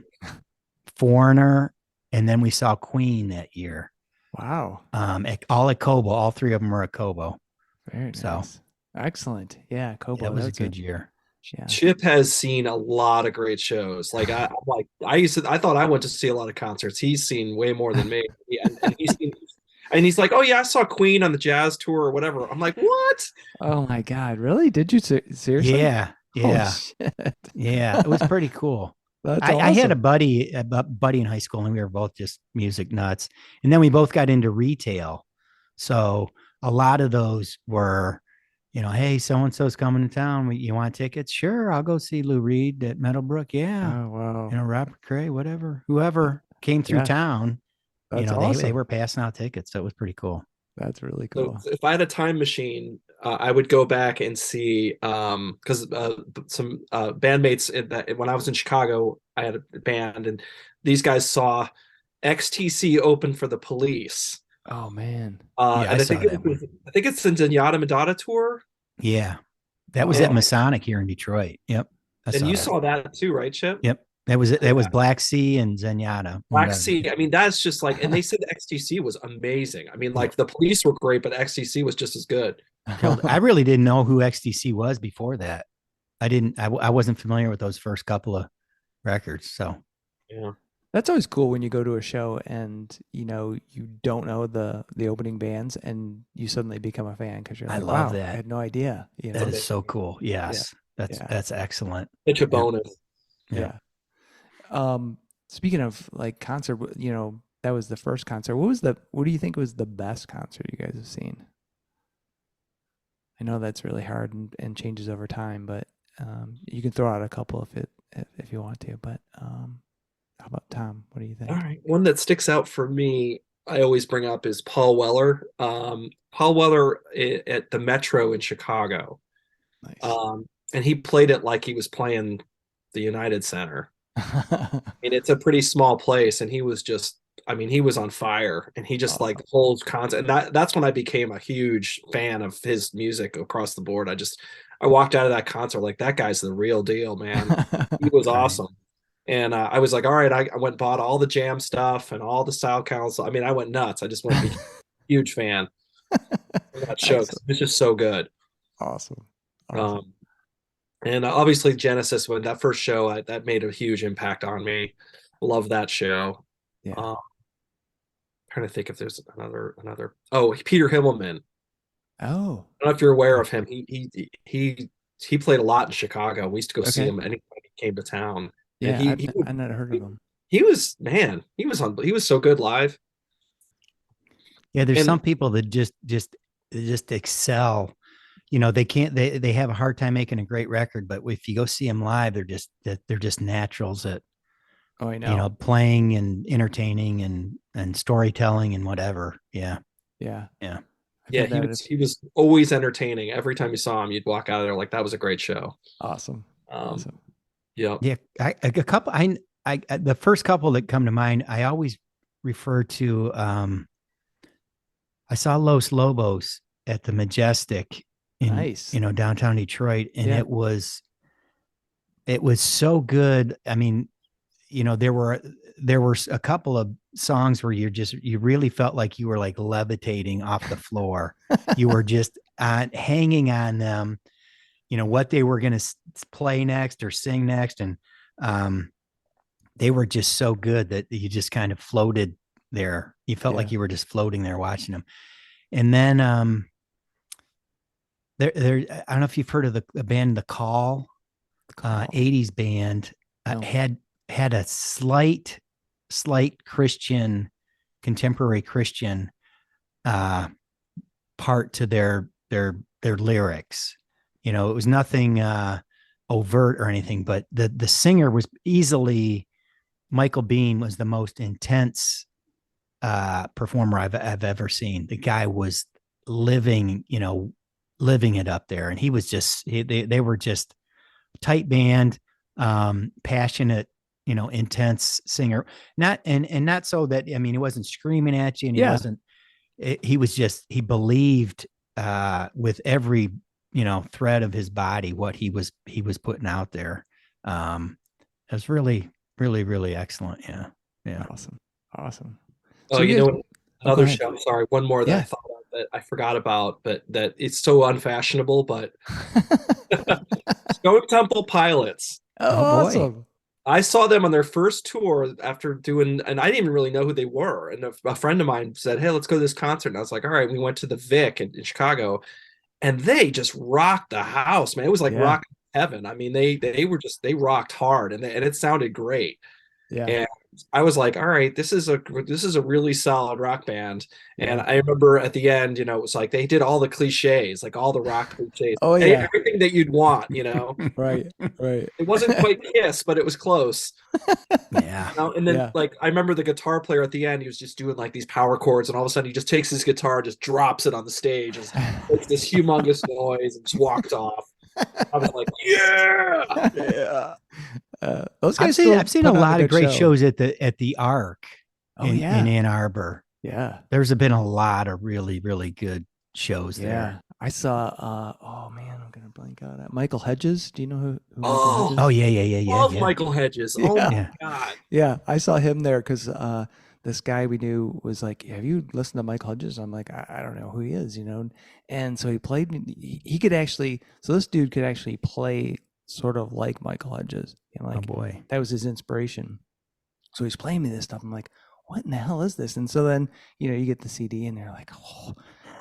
[SPEAKER 2] Foreigner, and then we saw Queen that year.
[SPEAKER 1] Wow.
[SPEAKER 2] All at Cobo. All 3 of them were at Cobo.
[SPEAKER 1] Very nice.
[SPEAKER 2] So
[SPEAKER 1] excellent. Yeah, Kobo.
[SPEAKER 2] that was a good year.
[SPEAKER 1] Yeah.
[SPEAKER 3] Chip has seen a lot of great shows. Like I thought I went to see a lot of concerts. He's seen way more than me, and he's like, oh yeah, I saw Queen on the jazz tour or whatever. I'm like, what?
[SPEAKER 1] Oh my God, really? Did you seriously?
[SPEAKER 2] Yeah, yeah, yeah. It was pretty cool.
[SPEAKER 1] That's
[SPEAKER 2] I had a
[SPEAKER 1] awesome.
[SPEAKER 2] buddy in high school, and we were both just music nuts. And then we both got into retail, so a lot of those were, hey, so and so's coming to town. You want tickets? Sure, I'll go see Lou Reed at Meadowbrook. Yeah,
[SPEAKER 1] Oh wow.
[SPEAKER 2] Robert Cray, whatever, whoever came through
[SPEAKER 1] Yeah.
[SPEAKER 2] town.
[SPEAKER 1] That's
[SPEAKER 2] they
[SPEAKER 1] awesome.
[SPEAKER 2] were passing out tickets, so it was pretty cool.
[SPEAKER 1] That's really
[SPEAKER 3] So
[SPEAKER 1] cool.
[SPEAKER 3] if I had a time machine, I would go back and see because some bandmates when I was in Chicago, I had a band, and these guys saw XTC open for the Police.
[SPEAKER 1] Oh man.
[SPEAKER 2] Yeah,
[SPEAKER 3] And
[SPEAKER 2] I saw that one.
[SPEAKER 3] I think it's the Zenyatta Madonna tour.
[SPEAKER 2] Yeah, that was at Masonic here in Detroit. Yep,
[SPEAKER 3] And you saw that too, right, Chip?
[SPEAKER 2] Yep, that was it. That was Black Sea and Zenyatta.
[SPEAKER 3] Black Sea. I mean, that's just like, and they said XTC was amazing. I mean, like the Police were great, but XTC was just as good.
[SPEAKER 2] I really didn't know who XTC was before that. I wasn't familiar with those first couple of records. So
[SPEAKER 3] Yeah.
[SPEAKER 1] That's always cool when you go to a show and you don't know the opening bands and you suddenly become a fan because you're
[SPEAKER 2] I
[SPEAKER 1] like,
[SPEAKER 2] love
[SPEAKER 1] wow,
[SPEAKER 2] that.
[SPEAKER 1] I had no idea.
[SPEAKER 2] that is so cool. Yes, that's excellent.
[SPEAKER 3] Such a bonus.
[SPEAKER 1] Yeah. Speaking of like concert, that was the first concert. What do you think was the best concert you guys have seen? I know that's really hard and changes over time, but you can throw out a couple if you want to. But how about Tom? What do you think?
[SPEAKER 3] All right. One that sticks out for me, I always bring up is Paul Weller. Paul Weller at the Metro in Chicago.
[SPEAKER 1] Nice.
[SPEAKER 3] And he played it like he was playing the United Center. And it's a pretty small place, and he was just, I mean, he was on fire, and he just
[SPEAKER 1] Awesome.
[SPEAKER 3] like the whole concept. And that's when I became a huge fan of his music across the board. I walked out of that concert like, that guy's the real deal, man. He was awesome. And I was like, all right, I went and bought all the Jam stuff and all the Style Council. I mean, I went nuts. I just went to be a huge fan of that show. It's just so good.
[SPEAKER 1] Awesome.
[SPEAKER 3] And obviously Genesis, when that first show, that made a huge impact on me. Love that show.
[SPEAKER 1] Yeah.
[SPEAKER 3] Trying to think if there's another. Oh, Peter Himmelman.
[SPEAKER 1] Oh.
[SPEAKER 3] I don't know if you're aware of him. He he played a lot in Chicago. We used to go see
[SPEAKER 1] Okay.
[SPEAKER 3] him anytime he came to town. And
[SPEAKER 1] Yeah, I've not heard of him.
[SPEAKER 3] he was man, he was so good live.
[SPEAKER 2] Yeah, there's
[SPEAKER 3] And
[SPEAKER 2] some people that just excel. They can't they have a hard time making a great record, but if you go see them live, they're just naturals at
[SPEAKER 1] Oh, I know.
[SPEAKER 2] playing and entertaining and storytelling and whatever. Yeah.
[SPEAKER 1] Yeah,
[SPEAKER 2] Yeah.
[SPEAKER 1] I've
[SPEAKER 3] yeah,
[SPEAKER 1] had that.
[SPEAKER 3] he was always entertaining. Every time you saw him, you'd walk out of there like that was a great show.
[SPEAKER 1] Awesome.
[SPEAKER 3] Um,
[SPEAKER 1] Awesome.
[SPEAKER 3] yeah.
[SPEAKER 2] Yeah. A couple the first couple that come to mind, I always refer to I saw Los Lobos at the Majestic in
[SPEAKER 1] Nice.
[SPEAKER 2] downtown Detroit, and
[SPEAKER 1] Yeah.
[SPEAKER 2] it was so good. I mean, there were a couple of songs where you really felt like you were like levitating off the floor. You were just hanging on them, what they were going to play next or sing next, and um, they were just so good that you just kind of floated there. You felt
[SPEAKER 1] Yeah.
[SPEAKER 2] like you were just floating there watching them. And then there I don't know if you've heard of the band The Call,
[SPEAKER 1] Call.
[SPEAKER 2] 80s band,
[SPEAKER 1] No.
[SPEAKER 2] had a slight Christian, contemporary Christian part to their lyrics. It was nothing overt or anything, but the singer was easily, Michael Bean was the most intense performer I've ever seen. The guy was living, living it up there, and he was just they were just tight band, passionate, intense singer. Not and not so that, I mean, he wasn't screaming at you, and
[SPEAKER 1] Yeah.
[SPEAKER 2] he was just, he believed with every thread of his body what he was putting out there. It was really, really, really excellent. Yeah. Yeah.
[SPEAKER 1] Awesome. Awesome.
[SPEAKER 3] Oh,
[SPEAKER 1] So
[SPEAKER 3] you
[SPEAKER 1] you
[SPEAKER 3] know
[SPEAKER 1] guys,
[SPEAKER 3] what?
[SPEAKER 1] oh, go
[SPEAKER 3] Another
[SPEAKER 1] ahead.
[SPEAKER 3] show. Sorry, one more that I
[SPEAKER 1] Yeah.
[SPEAKER 3] thought of that I forgot about, but that it's so unfashionable. But Stone Temple Pilots.
[SPEAKER 2] Oh
[SPEAKER 1] Oh,
[SPEAKER 2] boy.
[SPEAKER 1] awesome.
[SPEAKER 3] I saw them on their first tour after doing, and I didn't even really know who they were. And a friend of mine said, "Hey, let's go to this concert." And I was like, "All right." We went to the Vic in Chicago, and they just rocked the house, man. It was like
[SPEAKER 1] Yeah.
[SPEAKER 3] rock heaven. I mean, they rocked hard, and it sounded great.
[SPEAKER 1] Yeah.
[SPEAKER 3] And I was like, all right, this is a really solid rock band. And
[SPEAKER 1] Yeah.
[SPEAKER 3] I remember at the end, it was like they did all the cliches, like all the rock cliches,
[SPEAKER 1] Oh, yeah.
[SPEAKER 3] everything that you'd want.
[SPEAKER 1] Right. Right.
[SPEAKER 3] It wasn't quite Kiss, but it was close.
[SPEAKER 2] Yeah.
[SPEAKER 3] And then
[SPEAKER 1] Yeah.
[SPEAKER 3] like I remember the guitar player at the end, he was just doing like these power chords, and all of a sudden he just takes his guitar, just drops it on the stage, and makes this humongous noise, and just walks off. I was like, yeah.
[SPEAKER 1] Yeah. Those
[SPEAKER 2] I've
[SPEAKER 1] guys
[SPEAKER 2] seen
[SPEAKER 1] still
[SPEAKER 2] I've seen a
[SPEAKER 1] put on a
[SPEAKER 2] lot of
[SPEAKER 1] good
[SPEAKER 2] great
[SPEAKER 1] show.
[SPEAKER 2] shows at the Arc
[SPEAKER 1] Oh,
[SPEAKER 2] in
[SPEAKER 1] yeah.
[SPEAKER 2] Ann Arbor.
[SPEAKER 1] Yeah.
[SPEAKER 2] There's been a lot of really, really good shows
[SPEAKER 1] Yeah.
[SPEAKER 2] there.
[SPEAKER 1] I saw, oh man, I'm going to blank out at Michael Hedges. Do you know who Michael
[SPEAKER 3] Oh,
[SPEAKER 1] Hedges
[SPEAKER 2] Oh
[SPEAKER 1] is?
[SPEAKER 2] yeah, yeah, yeah, yeah,
[SPEAKER 3] love
[SPEAKER 2] yeah.
[SPEAKER 3] Michael Hedges. Oh
[SPEAKER 1] Yeah.
[SPEAKER 3] my
[SPEAKER 2] Yeah.
[SPEAKER 3] God.
[SPEAKER 1] Yeah. I saw him there because this guy we knew was like, have you listened to Michael Hedges? I'm like, I don't know who he is, And so he played, he could actually, so this dude could actually play sort of like Michael Hedges.
[SPEAKER 2] Oh
[SPEAKER 1] Like
[SPEAKER 2] boy.
[SPEAKER 1] that was his inspiration. So he's playing me this stuff. I'm like, what in the hell is this? And so then, you get the CD and they're like, oh.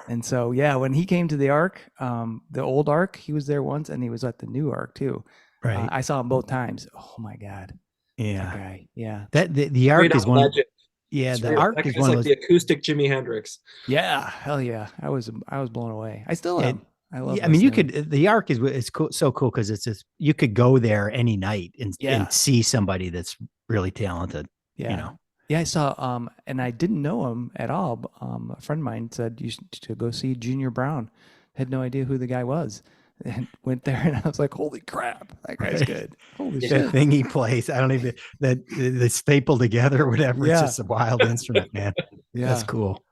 [SPEAKER 1] And so, yeah, when he came to the Arc, the old Arc, he was there once, and he was at the new Arc too.
[SPEAKER 2] Right.
[SPEAKER 1] I saw him both times. Oh my God. That
[SPEAKER 2] Yeah.
[SPEAKER 1] guy. Yeah.
[SPEAKER 2] That the
[SPEAKER 3] Straight
[SPEAKER 2] Arc is
[SPEAKER 3] up
[SPEAKER 2] one.
[SPEAKER 3] legend.
[SPEAKER 2] Yeah, the
[SPEAKER 3] Straight up.
[SPEAKER 2] Arc
[SPEAKER 3] That
[SPEAKER 2] is
[SPEAKER 3] guy's
[SPEAKER 2] one of
[SPEAKER 3] like
[SPEAKER 2] those.
[SPEAKER 3] the acoustic Jimi Hendrix.
[SPEAKER 1] Yeah. Hell yeah. I was blown away. I still
[SPEAKER 2] It,
[SPEAKER 1] am. I love
[SPEAKER 2] yeah, I mean, you
[SPEAKER 1] listening.
[SPEAKER 2] could. The Arc is cool, so cool because it's just, you could go there any night and
[SPEAKER 1] Yeah.
[SPEAKER 2] see somebody that's really talented.
[SPEAKER 1] Yeah. Yeah, I saw, and I didn't know him at all. But, a friend of mine said you should to go see Junior Brown. Had no idea who the guy was, and went there, and I was like, "Holy crap, that guy's
[SPEAKER 2] Right.
[SPEAKER 1] good! Holy
[SPEAKER 3] Yeah.
[SPEAKER 2] That
[SPEAKER 1] shit!"
[SPEAKER 2] thing he plays, I don't even, that the stapled together or whatever. It's
[SPEAKER 1] Yeah,
[SPEAKER 2] just a wild instrument, man. That's
[SPEAKER 1] yeah.
[SPEAKER 2] cool.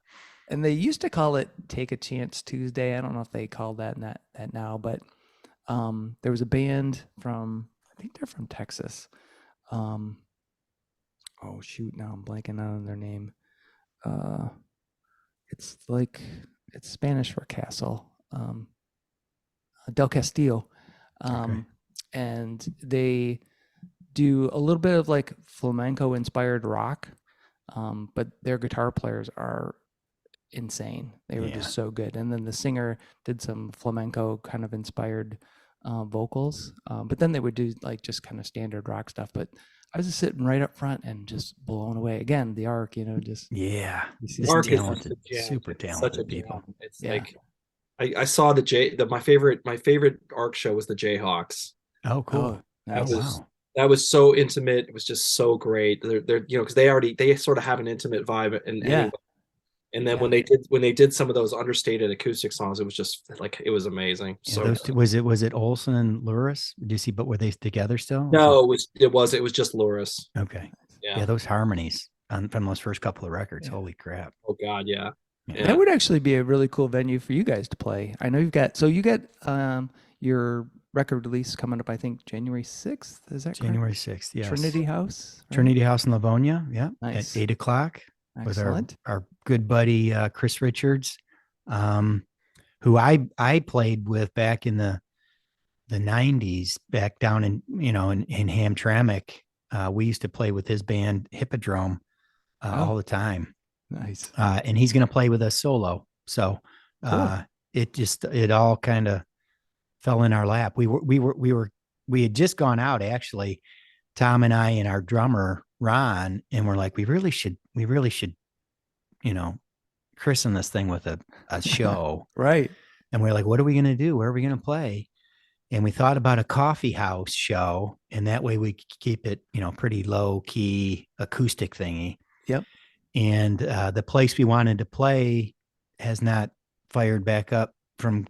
[SPEAKER 1] And they used to call it "Take a Chance Tuesday." I don't know if they call that now, but there was a band from, I think they're from Texas. Um, oh shoot, now I'm blanking out on their name. Uh, it's like it's Spanish for castle. Del Castillo,
[SPEAKER 2] Okay.
[SPEAKER 1] and they do a little bit of like flamenco inspired rock, but their guitar players are insane. They were
[SPEAKER 2] Yeah.
[SPEAKER 1] just so good. And then the singer did some flamenco kind of inspired vocals, but then they would do like just kind of standard rock stuff. But I was just sitting right up front and just blown away. Again, the arc, just
[SPEAKER 2] Yeah.
[SPEAKER 1] you see
[SPEAKER 2] Just
[SPEAKER 1] some
[SPEAKER 3] Mark is
[SPEAKER 1] music.
[SPEAKER 3] such a
[SPEAKER 2] talented,
[SPEAKER 3] jam.
[SPEAKER 2] super
[SPEAKER 3] It's such a
[SPEAKER 2] talented people.
[SPEAKER 3] jam. It's
[SPEAKER 1] Yeah.
[SPEAKER 3] like I saw my favorite ARC show was the Jayhawks.
[SPEAKER 2] Oh, cool.
[SPEAKER 1] Oh,
[SPEAKER 3] That
[SPEAKER 1] nice.
[SPEAKER 2] Oh,
[SPEAKER 3] was
[SPEAKER 2] wow.
[SPEAKER 3] that was so intimate. It was just so great. They're because they sort of have an intimate vibe in
[SPEAKER 1] Yeah.
[SPEAKER 3] anyway. And then
[SPEAKER 1] Yeah.
[SPEAKER 3] when they did some of those understated acoustic songs, it was just like it was amazing.
[SPEAKER 2] Yeah,
[SPEAKER 3] So
[SPEAKER 2] those two, was it Olson and Luris? Did you see, but were they together still?
[SPEAKER 3] no, it was just Loris.
[SPEAKER 2] Okay.
[SPEAKER 3] Yeah.
[SPEAKER 2] Yeah, those harmonies from those first couple of records.
[SPEAKER 1] Yeah.
[SPEAKER 2] Holy crap.
[SPEAKER 3] Oh God, yeah.
[SPEAKER 2] Yeah.
[SPEAKER 1] That would actually be a really cool venue for you guys to play. I know you got your record release coming up, I think January 6th. Is that correct?
[SPEAKER 2] January 6th. Yes.
[SPEAKER 1] Trinity House. Right?
[SPEAKER 2] Trinity House in Livonia. Yeah.
[SPEAKER 1] Nice.
[SPEAKER 2] At 8:00 with
[SPEAKER 1] Excellent.
[SPEAKER 2] our good buddy, Chris Richards, who I played with back in the 90s, back down in Hamtramck. We used to play with his band Hippodrome all the time.
[SPEAKER 1] Nice.
[SPEAKER 2] And he's going to play with us solo. So
[SPEAKER 1] Cool.
[SPEAKER 2] it all kind of fell in our lap. We had just gone out, actually, Tom and I and our drummer Ron, and we're like, we really should, christen this thing with a show.
[SPEAKER 1] Right.
[SPEAKER 2] And we're like, what are we going to do? Where are we going to play? And we thought about a coffee house show, and that way we could keep it, pretty low key acoustic thingy.
[SPEAKER 1] Yep.
[SPEAKER 2] And the place we wanted to play has not fired back up from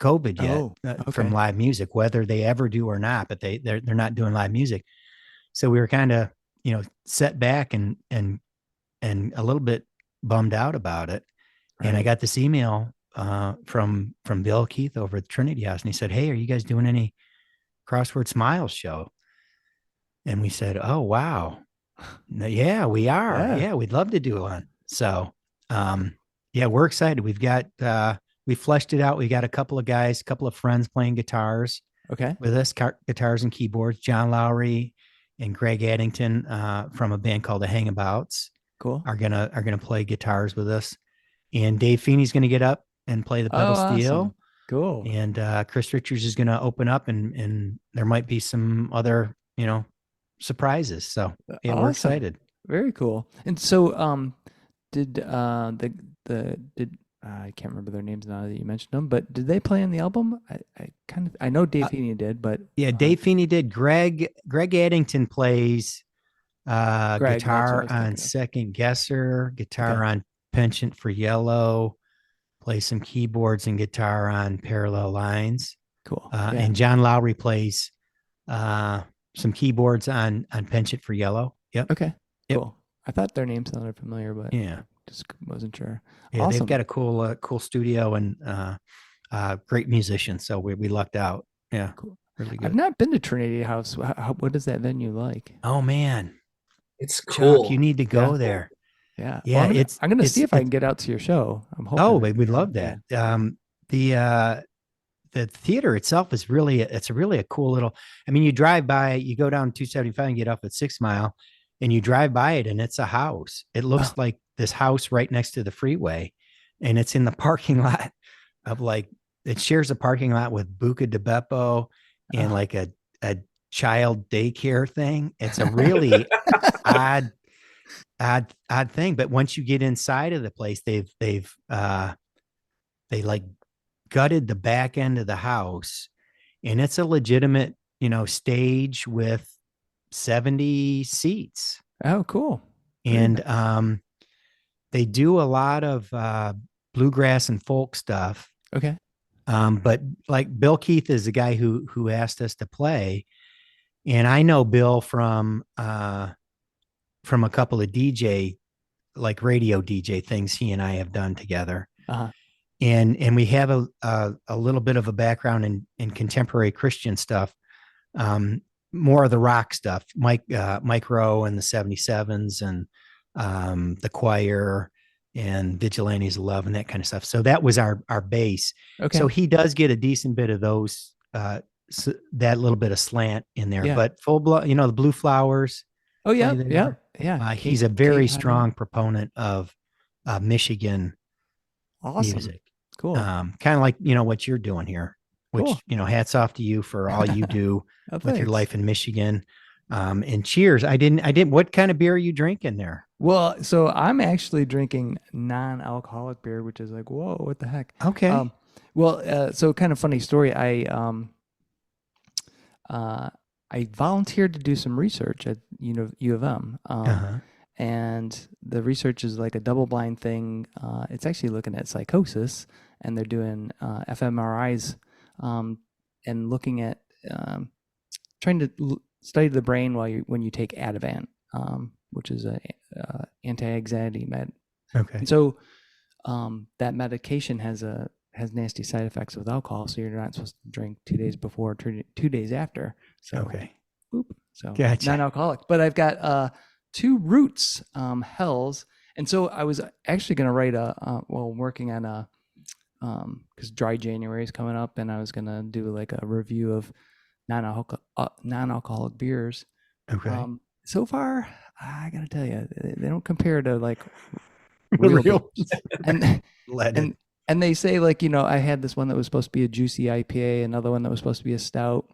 [SPEAKER 2] COVID yet, from live music, whether they ever do or not. But they're not doing live music, so we were kind of set back and a little bit bummed out about it. Right. And I got this email from Bill Keith over at Trinity House, and he said, "Hey, are you guys doing any Crossword Smiles show?" And we said, "Oh, wow. Yeah, we are. Yeah, we'd love to do one." So, we're excited. We've got, we fleshed it out. We got a couple of friends playing guitars with us, guitars and keyboards, John Lowry and Greg Addington, from a band called the Hangabouts.
[SPEAKER 1] Cool.
[SPEAKER 2] Are going to play guitars with us. And Dave Feeney's going to get up and play the pedal steel.
[SPEAKER 1] Awesome. Cool.
[SPEAKER 2] And Chris Richards is going to open up, and there might be some other, surprises. So yeah, awesome. We're excited.
[SPEAKER 1] Very cool. And so did I can't remember their names now that you mentioned them, but did they play on the album? I know Dave Feeney did, but
[SPEAKER 2] Dave Feeney did. Greg Addington plays guitar on Second Guesser, guitar on Penchant for Yellow, plays some keyboards and guitar on Parallel Lines.
[SPEAKER 1] Cool.
[SPEAKER 2] And John Lowry plays some keyboards on Penchant for Yellow. Yep.
[SPEAKER 1] Okay. Yep. Cool. I thought their names sounded familiar, but just wasn't sure.
[SPEAKER 2] Yeah,
[SPEAKER 1] awesome.
[SPEAKER 2] They've got a cool studio and great musicians. So we lucked out. Yeah.
[SPEAKER 1] Cool.
[SPEAKER 2] Really good.
[SPEAKER 1] I've not been to Trinity House. What is that venue like?
[SPEAKER 2] Oh man,
[SPEAKER 3] it's cool.
[SPEAKER 2] Chuck, you need to go there.
[SPEAKER 1] Yeah.
[SPEAKER 2] Yeah.
[SPEAKER 1] Well, I'm gonna see if I can get out to your show. I'm hoping.
[SPEAKER 2] Oh, we'd love that. The theater itself is really a cool little, you drive by, you go down 275 and get off at 6 Mile, and you drive by it, and it's a house. It looks like this house right next to the freeway, and it's in the parking lot of it shares a parking lot with Buca de Beppo and like a child daycare thing. It's a really odd thing. But once you get inside of the place, they gutted the back end of the house, and it's a legitimate, stage with 70 seats.
[SPEAKER 1] Oh, cool.
[SPEAKER 2] And they do a lot of bluegrass and folk stuff.
[SPEAKER 1] Okay.
[SPEAKER 2] But like Bill Keith is the guy who asked us to play. And I know Bill from a couple of radio DJ things he and I have done together.
[SPEAKER 1] Uh-huh.
[SPEAKER 2] And we have a little bit of a background in contemporary Christian stuff, more of the rock stuff, Mike Rowe and the 77s and the Choir and Vigilantes of Love and that kind of stuff. So that was our base. Okay. So he does get a decent bit of those, that little bit of slant in there, but full blood, the Blue Flowers.
[SPEAKER 1] Oh yeah. Yeah.
[SPEAKER 2] He's a very strong proponent of Michigan music.
[SPEAKER 1] Cool.
[SPEAKER 2] Kind of like, what you're doing here.
[SPEAKER 1] Cool.
[SPEAKER 2] which, hats off to you for all you do
[SPEAKER 1] Oh,
[SPEAKER 2] with your
[SPEAKER 1] thanks.
[SPEAKER 2] life in Michigan. And cheers. I didn't. What kind of beer are you drinking there?
[SPEAKER 1] Well, so I'm actually drinking non-alcoholic beer, which is like, whoa, what the heck?
[SPEAKER 2] Okay.
[SPEAKER 1] Um, so kind of funny story. Uh, I volunteered to do some research at U of M,
[SPEAKER 2] Uh-huh.
[SPEAKER 1] and the research is like a double-blind thing. It's actually looking at psychosis, and they're doing fMRIs, um, and looking at trying to study the brain when you take Ativan, which is a anti-anxiety med.
[SPEAKER 2] Okay.
[SPEAKER 1] And so that medication has nasty side effects with alcohol, so you're not supposed to drink 2 days before, 2 days after. So,
[SPEAKER 2] Okay.
[SPEAKER 1] boop. So
[SPEAKER 2] Gotcha.
[SPEAKER 1] non-alcoholic. But I've got two roots, hells, and so I was actually going to write working on a because dry January is coming up, and I was going to do like a review of non-alcoholic beers.
[SPEAKER 2] Okay.
[SPEAKER 1] So far, I gotta tell you, they don't compare to like
[SPEAKER 2] The
[SPEAKER 1] real
[SPEAKER 2] real
[SPEAKER 1] beers. And
[SPEAKER 2] leaded.
[SPEAKER 1] and they say like I had this one that was supposed to be a juicy IPA, another one that was supposed to be a stout,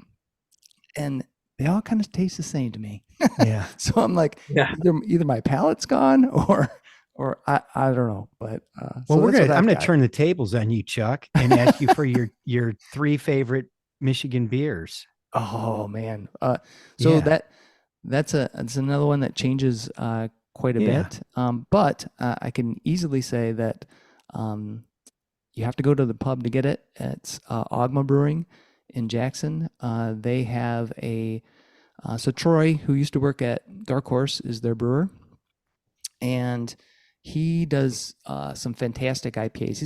[SPEAKER 1] and they all kind of taste the same to me.
[SPEAKER 2] Yeah.
[SPEAKER 1] So I'm like,
[SPEAKER 3] Yeah.
[SPEAKER 1] either my palate's gone or I don't know. But
[SPEAKER 2] Well,
[SPEAKER 1] so
[SPEAKER 2] I'm gonna
[SPEAKER 1] got.
[SPEAKER 2] turn the tables on you, Chuck, and ask you for your three favorite Michigan beers.
[SPEAKER 1] Oh man. So
[SPEAKER 2] Yeah.
[SPEAKER 1] that's another one that changes quite a
[SPEAKER 2] Yeah.
[SPEAKER 1] bit. But I can easily say that you have to go to the pub to get it. It's Ogma Brewing in Jackson. They have so Troy, who used to work at Dark Horse, is their brewer, and he does some fantastic IPAs.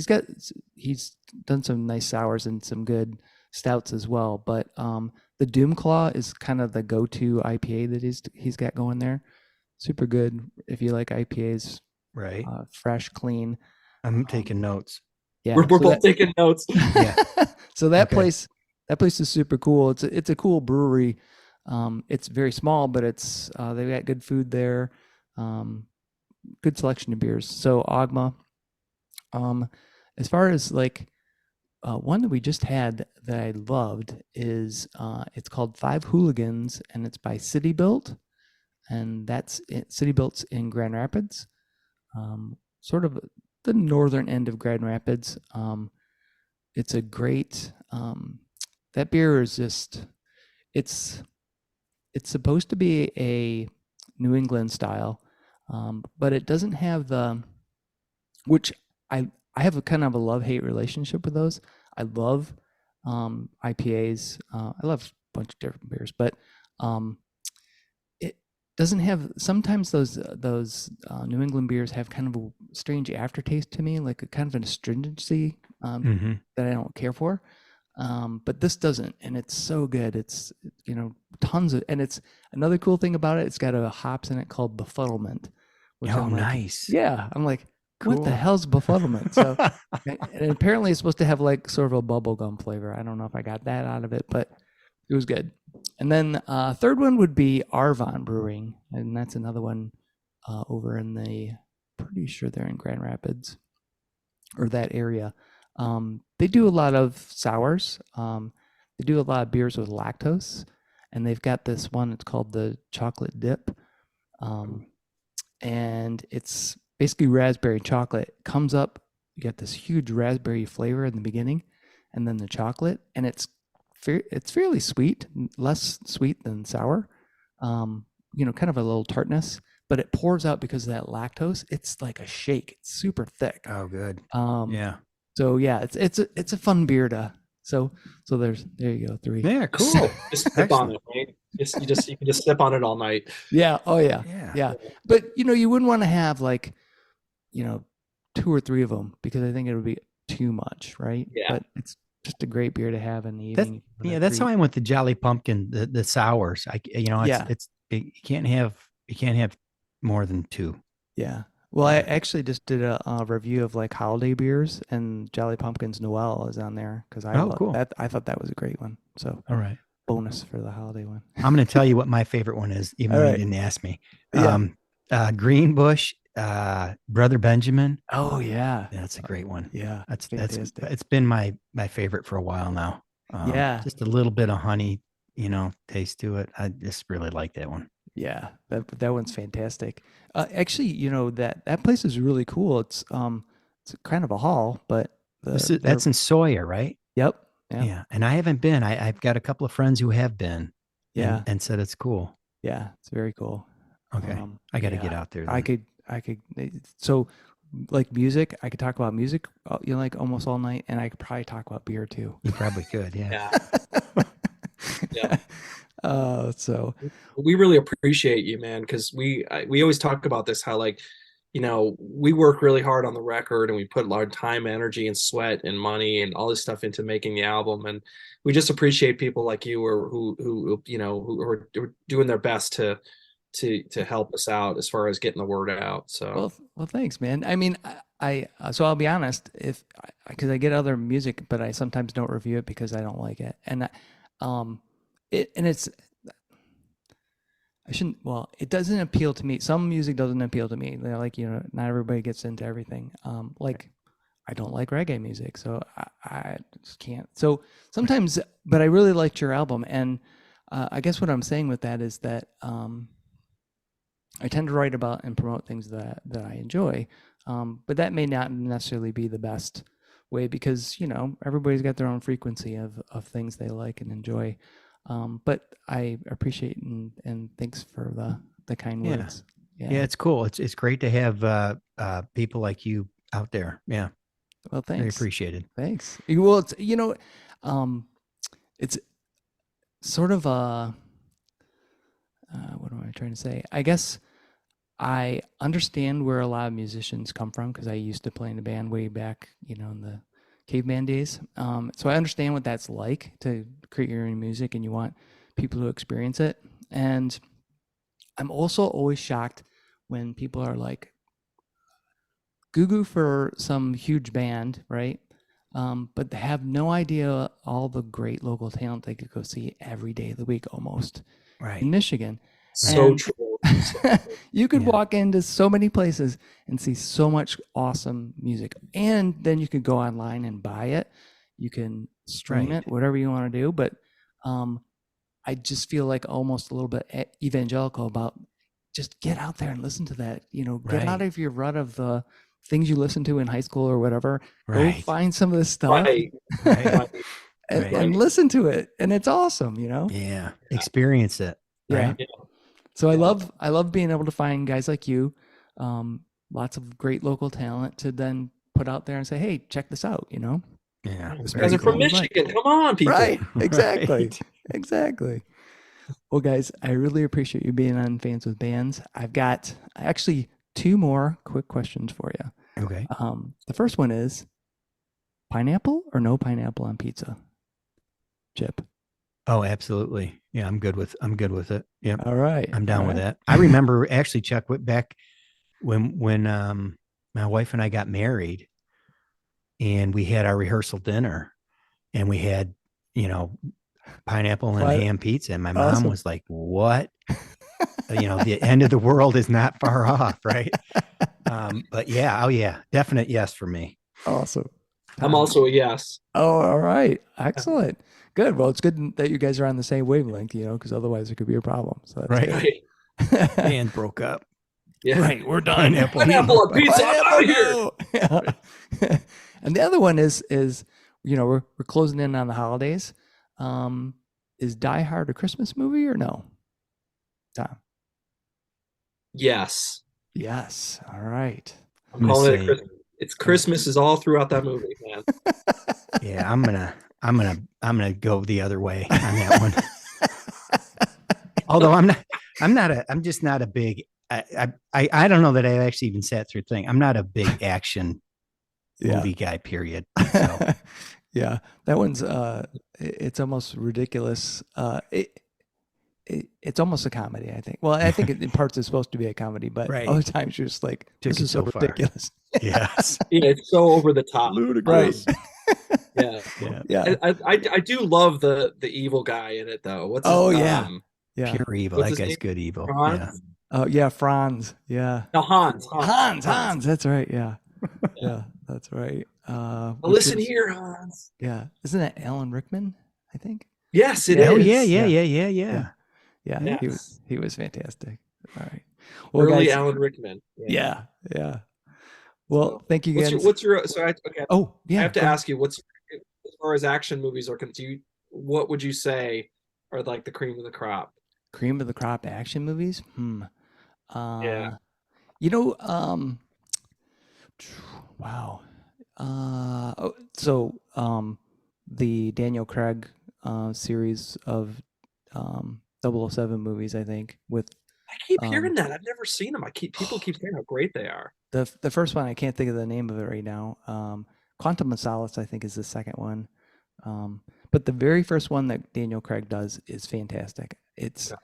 [SPEAKER 1] He's done some nice sours and some good stouts as well. But the Doom Claw is kind of the go-to IPA that he's got going there. Super good if you like IPAs,
[SPEAKER 2] Right.
[SPEAKER 1] fresh, clean.
[SPEAKER 2] I'm taking notes.
[SPEAKER 1] Yeah,
[SPEAKER 3] We're both taking notes.
[SPEAKER 2] Yeah.
[SPEAKER 1] So that
[SPEAKER 2] Okay.
[SPEAKER 1] place is super cool. It's a cool brewery. It's very small, but they've got good food there. Good selection of beers. So Ogma. As far as like one that we just had that I loved is it's called Five Hooligans, and it's by City Built, and that's City Built's in Grand Rapids, sort of the northern end of Grand Rapids. It's a great that beer is just it's supposed to be a New England style, but it doesn't have which I have a kind of a love-hate relationship with those. I love IPAs. I love a bunch of different beers, but it doesn't have. Sometimes those New England beers have kind of a strange aftertaste to me, like a kind of an astringency that I don't care for. But this doesn't, and it's so good. It's tons of, and it's another cool thing about it. It's got a hops in it called befuddlement, which
[SPEAKER 2] Oh,
[SPEAKER 1] I'm like,
[SPEAKER 2] nice.
[SPEAKER 1] yeah, I'm like, what the
[SPEAKER 2] Cool.
[SPEAKER 1] hell's befuddlement? So, and apparently it's supposed to have like sort of a bubblegum flavor. I don't know if I got that out of it, but it was good. And then third one would be Arvon Brewing, and that's another one over in pretty sure they're in Grand Rapids or that area. They do a lot of sours. They do a lot of beers with lactose, and they've got this one. It's called the Chocolate Dip, and it's basically raspberry chocolate. It comes up, you got this huge raspberry flavor in the beginning, and then the chocolate, and it's fairly sweet, less sweet than sour. Kind of a little tartness, but it pours out because of that lactose. It's like a shake. It's super thick.
[SPEAKER 2] Oh, good.
[SPEAKER 1] Yeah. So yeah, it's a fun beer to. So there you go, 3.
[SPEAKER 2] Yeah, cool.
[SPEAKER 3] Just sip on it, right? You can just sip on it all night.
[SPEAKER 1] Yeah. Oh yeah.
[SPEAKER 2] Yeah.
[SPEAKER 1] Yeah. But you wouldn't want to have like, 2 or 3 of them because I think it would be too much, right?
[SPEAKER 3] Yeah.
[SPEAKER 1] But it's just a great beer to have in the
[SPEAKER 2] That's
[SPEAKER 1] evening.
[SPEAKER 2] that's how I went the Jolly Pumpkin, the sours. You can't have more than 2.
[SPEAKER 1] Yeah. Well, I actually just did a review of like holiday beers, and Jolly Pumpkins Noel is on there because
[SPEAKER 2] cool.
[SPEAKER 1] I thought that was a great one. So
[SPEAKER 2] All right.
[SPEAKER 1] bonus for the holiday one.
[SPEAKER 2] I'm going to tell you what my favorite one is, even
[SPEAKER 1] All
[SPEAKER 2] though
[SPEAKER 1] right.
[SPEAKER 2] you didn't ask me.
[SPEAKER 1] Yeah.
[SPEAKER 2] Green Bush, Brother
[SPEAKER 1] Oh yeah.
[SPEAKER 2] That's a great one.
[SPEAKER 1] Yeah.
[SPEAKER 2] That's
[SPEAKER 1] fantastic.
[SPEAKER 2] it's been my favorite for a while now.
[SPEAKER 1] Yeah.
[SPEAKER 2] Just a little bit of honey, taste to it. I just really like that one.
[SPEAKER 1] Yeah, that one's fantastic. Actually, that place is really cool. It's kind of a hall, but they're
[SPEAKER 2] That's in Sawyer, right?
[SPEAKER 1] yep, yeah,
[SPEAKER 2] Yeah, and I haven't been. I've got a couple of friends who have been, and
[SPEAKER 1] yeah,
[SPEAKER 2] said it's cool.
[SPEAKER 1] yeah. It's very cool.
[SPEAKER 2] Okay, I got to get
[SPEAKER 1] Yeah,
[SPEAKER 2] out there
[SPEAKER 1] I
[SPEAKER 2] then.
[SPEAKER 1] could, I could. So, like music, I could talk about music, like almost all night, and I could probably talk about beer too.
[SPEAKER 2] You probably could, yeah.
[SPEAKER 3] Yeah. Yeah.
[SPEAKER 1] So
[SPEAKER 3] We really appreciate you, man, because we always talk about this, how like, we work really hard on the record and we put a lot of time, energy, and sweat and money and all this stuff into making the album, and we just appreciate people like you, or who are doing their best to help us out as far as getting the word out. So
[SPEAKER 1] well, thanks, man. I mean, so I'll be honest, if because I get other music, but I sometimes don't review it because I don't like it, and um, it's I shouldn't. Well, it doesn't appeal to me. Some music doesn't appeal to me. They're like, not everybody gets into everything. Like I don't like reggae music, so I just can't. So sometimes, but I really liked your album, and I guess what I'm saying with that is that I tend to write about and promote things that I enjoy, but that may not necessarily be the best way because everybody's got their own frequency of things they like and enjoy. But I appreciate and thanks for the kind
[SPEAKER 2] Yeah.
[SPEAKER 1] words.
[SPEAKER 2] Yeah, it's cool. It's great to have people like you out there. Yeah,
[SPEAKER 1] Well,
[SPEAKER 2] very
[SPEAKER 1] thanks.
[SPEAKER 2] appreciated.
[SPEAKER 1] Thanks. Well, it's sort of a what am I trying to say? I guess I understand where a lot of musicians come from because I used to play in a band way back, in the caveman days. So I understand what that's like to create your own music and you want people to experience it. And I'm also always shocked when people are like, goo for some huge band, right? But they have no idea all the great local talent they could go see every day of the week almost
[SPEAKER 2] Right.
[SPEAKER 1] in Michigan.
[SPEAKER 3] so
[SPEAKER 1] And
[SPEAKER 3] true.
[SPEAKER 1] you could
[SPEAKER 2] Yeah.
[SPEAKER 1] walk into so many places and see so much awesome music. And then you could go online and buy it. You can stream
[SPEAKER 2] Right.
[SPEAKER 1] it, whatever you want to do. But I just feel like almost a little bit evangelical about just get out there and listen to that. Get out
[SPEAKER 2] Right.
[SPEAKER 1] of your rut of the things you listened to in high school or whatever. Go
[SPEAKER 2] Right.
[SPEAKER 1] find some of this stuff
[SPEAKER 3] Right.
[SPEAKER 2] Right.
[SPEAKER 3] Right.
[SPEAKER 1] and,
[SPEAKER 2] Right.
[SPEAKER 1] and listen to it. And it's awesome,
[SPEAKER 2] Yeah. Experience it.
[SPEAKER 1] Yeah.
[SPEAKER 2] Right.
[SPEAKER 1] So I
[SPEAKER 3] Yeah.
[SPEAKER 1] love being able to find guys like you, lots of great local talent to then put out there and say, hey, check this out,
[SPEAKER 2] Yeah.
[SPEAKER 3] These
[SPEAKER 2] Very
[SPEAKER 3] guys are from
[SPEAKER 2] cool.
[SPEAKER 3] Michigan. Come on, people.
[SPEAKER 1] Right. Exactly.
[SPEAKER 2] Right.
[SPEAKER 1] Exactly. Well, guys, I really appreciate you being on Fans with Bands. I've got actually two more quick questions for you.
[SPEAKER 2] Okay.
[SPEAKER 1] The first one is pineapple or no pineapple on pizza? Chip.
[SPEAKER 2] Oh, absolutely. Yeah, I'm good with it. Yeah.
[SPEAKER 1] All right.
[SPEAKER 2] I'm down
[SPEAKER 1] All
[SPEAKER 2] with
[SPEAKER 1] right.
[SPEAKER 2] that. I remember actually, Chuck, back when my wife and I got married and we had our rehearsal dinner and we had, pineapple and
[SPEAKER 1] What?
[SPEAKER 2] ham pizza. And my mom
[SPEAKER 1] Awesome.
[SPEAKER 2] was like, what? The end of the world is not far off. Right. But yeah. Oh yeah. Definite yes for me.
[SPEAKER 1] Awesome.
[SPEAKER 3] I'm also a yes.
[SPEAKER 1] Oh, all right. Excellent. Good. Well, it's good that you guys are on the same wavelength, because otherwise it could be a problem. So that's
[SPEAKER 2] Right.
[SPEAKER 1] good.
[SPEAKER 3] Right.
[SPEAKER 2] Band broke up.
[SPEAKER 3] Yeah.
[SPEAKER 1] Right. We're done.
[SPEAKER 2] Pineapple.
[SPEAKER 3] Pineapple on pizza. I'm out of here.
[SPEAKER 1] Pineapple, yeah. And the other one is we're closing in on the holidays. Is Die Hard a Christmas movie or no? Tom.
[SPEAKER 3] Yes.
[SPEAKER 1] Yes. All right.
[SPEAKER 3] I'm calling it
[SPEAKER 2] say-
[SPEAKER 3] Christmas. It's Christmas is all throughout that movie, man.
[SPEAKER 2] Yeah. I'm gonna go the other way on that one. Although I'm just not a big, I don't know that I actually even sat through thing. I'm not a big action movie guy, period. So
[SPEAKER 1] Yeah, that one's it's almost ridiculous. It's almost a comedy, I think. Well, I think in parts it's supposed to be a comedy, but
[SPEAKER 2] Right.
[SPEAKER 1] other times you're just like,
[SPEAKER 2] Took
[SPEAKER 1] this
[SPEAKER 2] it
[SPEAKER 1] is so
[SPEAKER 2] so far.
[SPEAKER 1] ridiculous.
[SPEAKER 2] yes.
[SPEAKER 3] Yeah, it's so over the top.
[SPEAKER 1] Ludicrous.
[SPEAKER 3] Yeah.
[SPEAKER 2] Yeah.
[SPEAKER 1] Yeah.
[SPEAKER 3] I do love the evil guy in it though. What's his
[SPEAKER 1] Oh, yeah. Yeah.
[SPEAKER 2] Pure evil.
[SPEAKER 3] What's
[SPEAKER 2] That
[SPEAKER 3] his
[SPEAKER 2] guy's
[SPEAKER 3] name?
[SPEAKER 2] good evil.
[SPEAKER 3] Hans?
[SPEAKER 2] Yeah.
[SPEAKER 1] Oh, yeah, Franz. Yeah.
[SPEAKER 3] No, Hans.
[SPEAKER 1] Hans. That's right. Yeah. Yeah, that's right.
[SPEAKER 3] Now
[SPEAKER 1] which
[SPEAKER 3] listen
[SPEAKER 1] is-
[SPEAKER 3] here, Hans.
[SPEAKER 1] Yeah. Isn't that Alan Rickman? I think.
[SPEAKER 3] Yes, it
[SPEAKER 2] Oh
[SPEAKER 3] is.
[SPEAKER 2] yeah.
[SPEAKER 1] Yeah,
[SPEAKER 3] Yes.
[SPEAKER 1] he was fantastic. All right. Well,
[SPEAKER 3] Early
[SPEAKER 1] guys,
[SPEAKER 3] Alan Rickman.
[SPEAKER 1] yeah. Well,
[SPEAKER 3] So,
[SPEAKER 1] thank you again.
[SPEAKER 3] what's your so I okay,
[SPEAKER 1] Oh,
[SPEAKER 3] I
[SPEAKER 1] yeah.
[SPEAKER 3] have to
[SPEAKER 1] Go ahead.
[SPEAKER 3] ask you, what's as far as action movies are concerned, what would you say are like the cream of the crop?
[SPEAKER 1] Cream of the crop action movies?
[SPEAKER 3] Yeah.
[SPEAKER 1] Uh, you know, wow. The Daniel Craig series of 007 movies, I think, with
[SPEAKER 3] I keep
[SPEAKER 1] um,
[SPEAKER 3] hearing that. I've never seen them. People keep saying how great they are.
[SPEAKER 1] the first one. I can't think of the name of it right now. Quantum of Solace, I think, is the second one. But the very first one that Daniel Craig does is fantastic. It's
[SPEAKER 3] Yeah.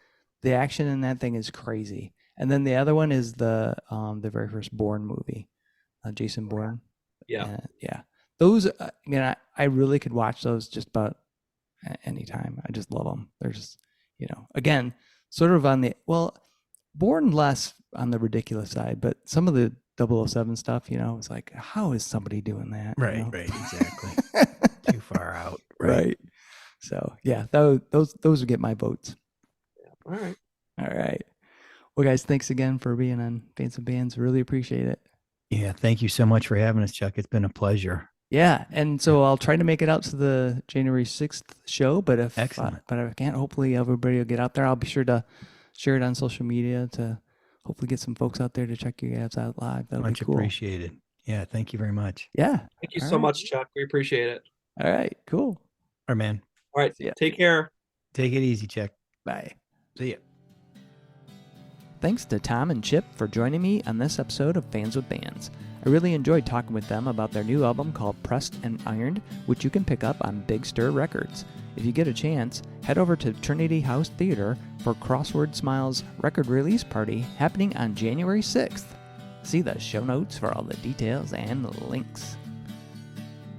[SPEAKER 1] the action in that thing is crazy. And then the other one is the very first Bourne movie, Jason Bourne.
[SPEAKER 3] Yeah.
[SPEAKER 1] Yeah, those. I really could watch those just about anytime. I just love them. They're just, again, sort of on the Bourne less on the ridiculous side, but some of the 007 stuff, it's like, how is somebody doing that?
[SPEAKER 2] Right, exactly. Too far out.
[SPEAKER 1] Right. So yeah, those would get my votes.
[SPEAKER 3] All right.
[SPEAKER 1] All right. Well, guys, thanks again for being on Fans and Bands. Really appreciate it.
[SPEAKER 2] Yeah, thank you so much for having us, Chuck. It's been a pleasure.
[SPEAKER 1] Yeah, and so I'll try to make it out to the January 6th show, but if
[SPEAKER 2] Excellent.
[SPEAKER 1] but if I can't, hopefully everybody will get out there. I'll be sure to share it on social media to hopefully get some folks out there to check you guys out live. That'll
[SPEAKER 2] Much
[SPEAKER 1] be cool.
[SPEAKER 2] appreciated. Yeah, thank you very much.
[SPEAKER 1] Yeah.
[SPEAKER 3] Thank you so much, Chuck. We appreciate it.
[SPEAKER 1] All right, cool.
[SPEAKER 2] All right, man.
[SPEAKER 3] All right.
[SPEAKER 1] See ya.
[SPEAKER 3] Take care.
[SPEAKER 2] Take it easy, Chuck.
[SPEAKER 1] Bye.
[SPEAKER 2] See ya.
[SPEAKER 1] Thanks to Tom and Chip for joining me on this episode of Fans with Bands. I really enjoyed talking with them about their new album called Pressed and Ironed, which you can pick up on Big Stir Records. If you get a chance, head over to Trinity House Theater for Crossword Smiles record release party happening on January 6th. See the show notes for all the details and links.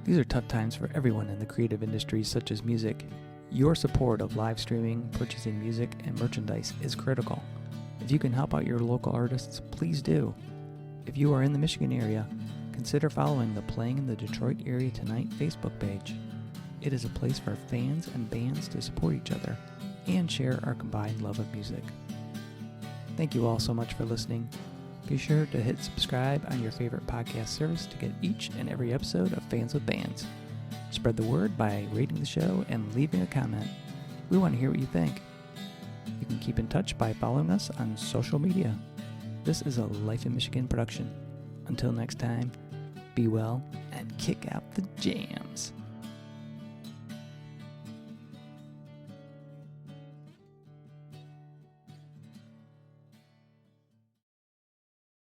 [SPEAKER 1] These are tough times for everyone in the creative industries such as music. Your support of live streaming, purchasing music, and merchandise is critical. If you can help out your local artists, please do. If you are in the Michigan area, consider following the Playing in the Detroit Area Tonight Facebook page. It is a place for fans and bands to support each other and share our combined love of music. Thank you all so much for listening. Be sure to hit subscribe on your favorite podcast service to get each and every episode of Fans with Bands. Spread the word by rating the show and leaving a comment. We want to hear what you think. You can keep in touch by following us on social media. This is a Life in Michigan production. Until next time, be well and kick out the jams.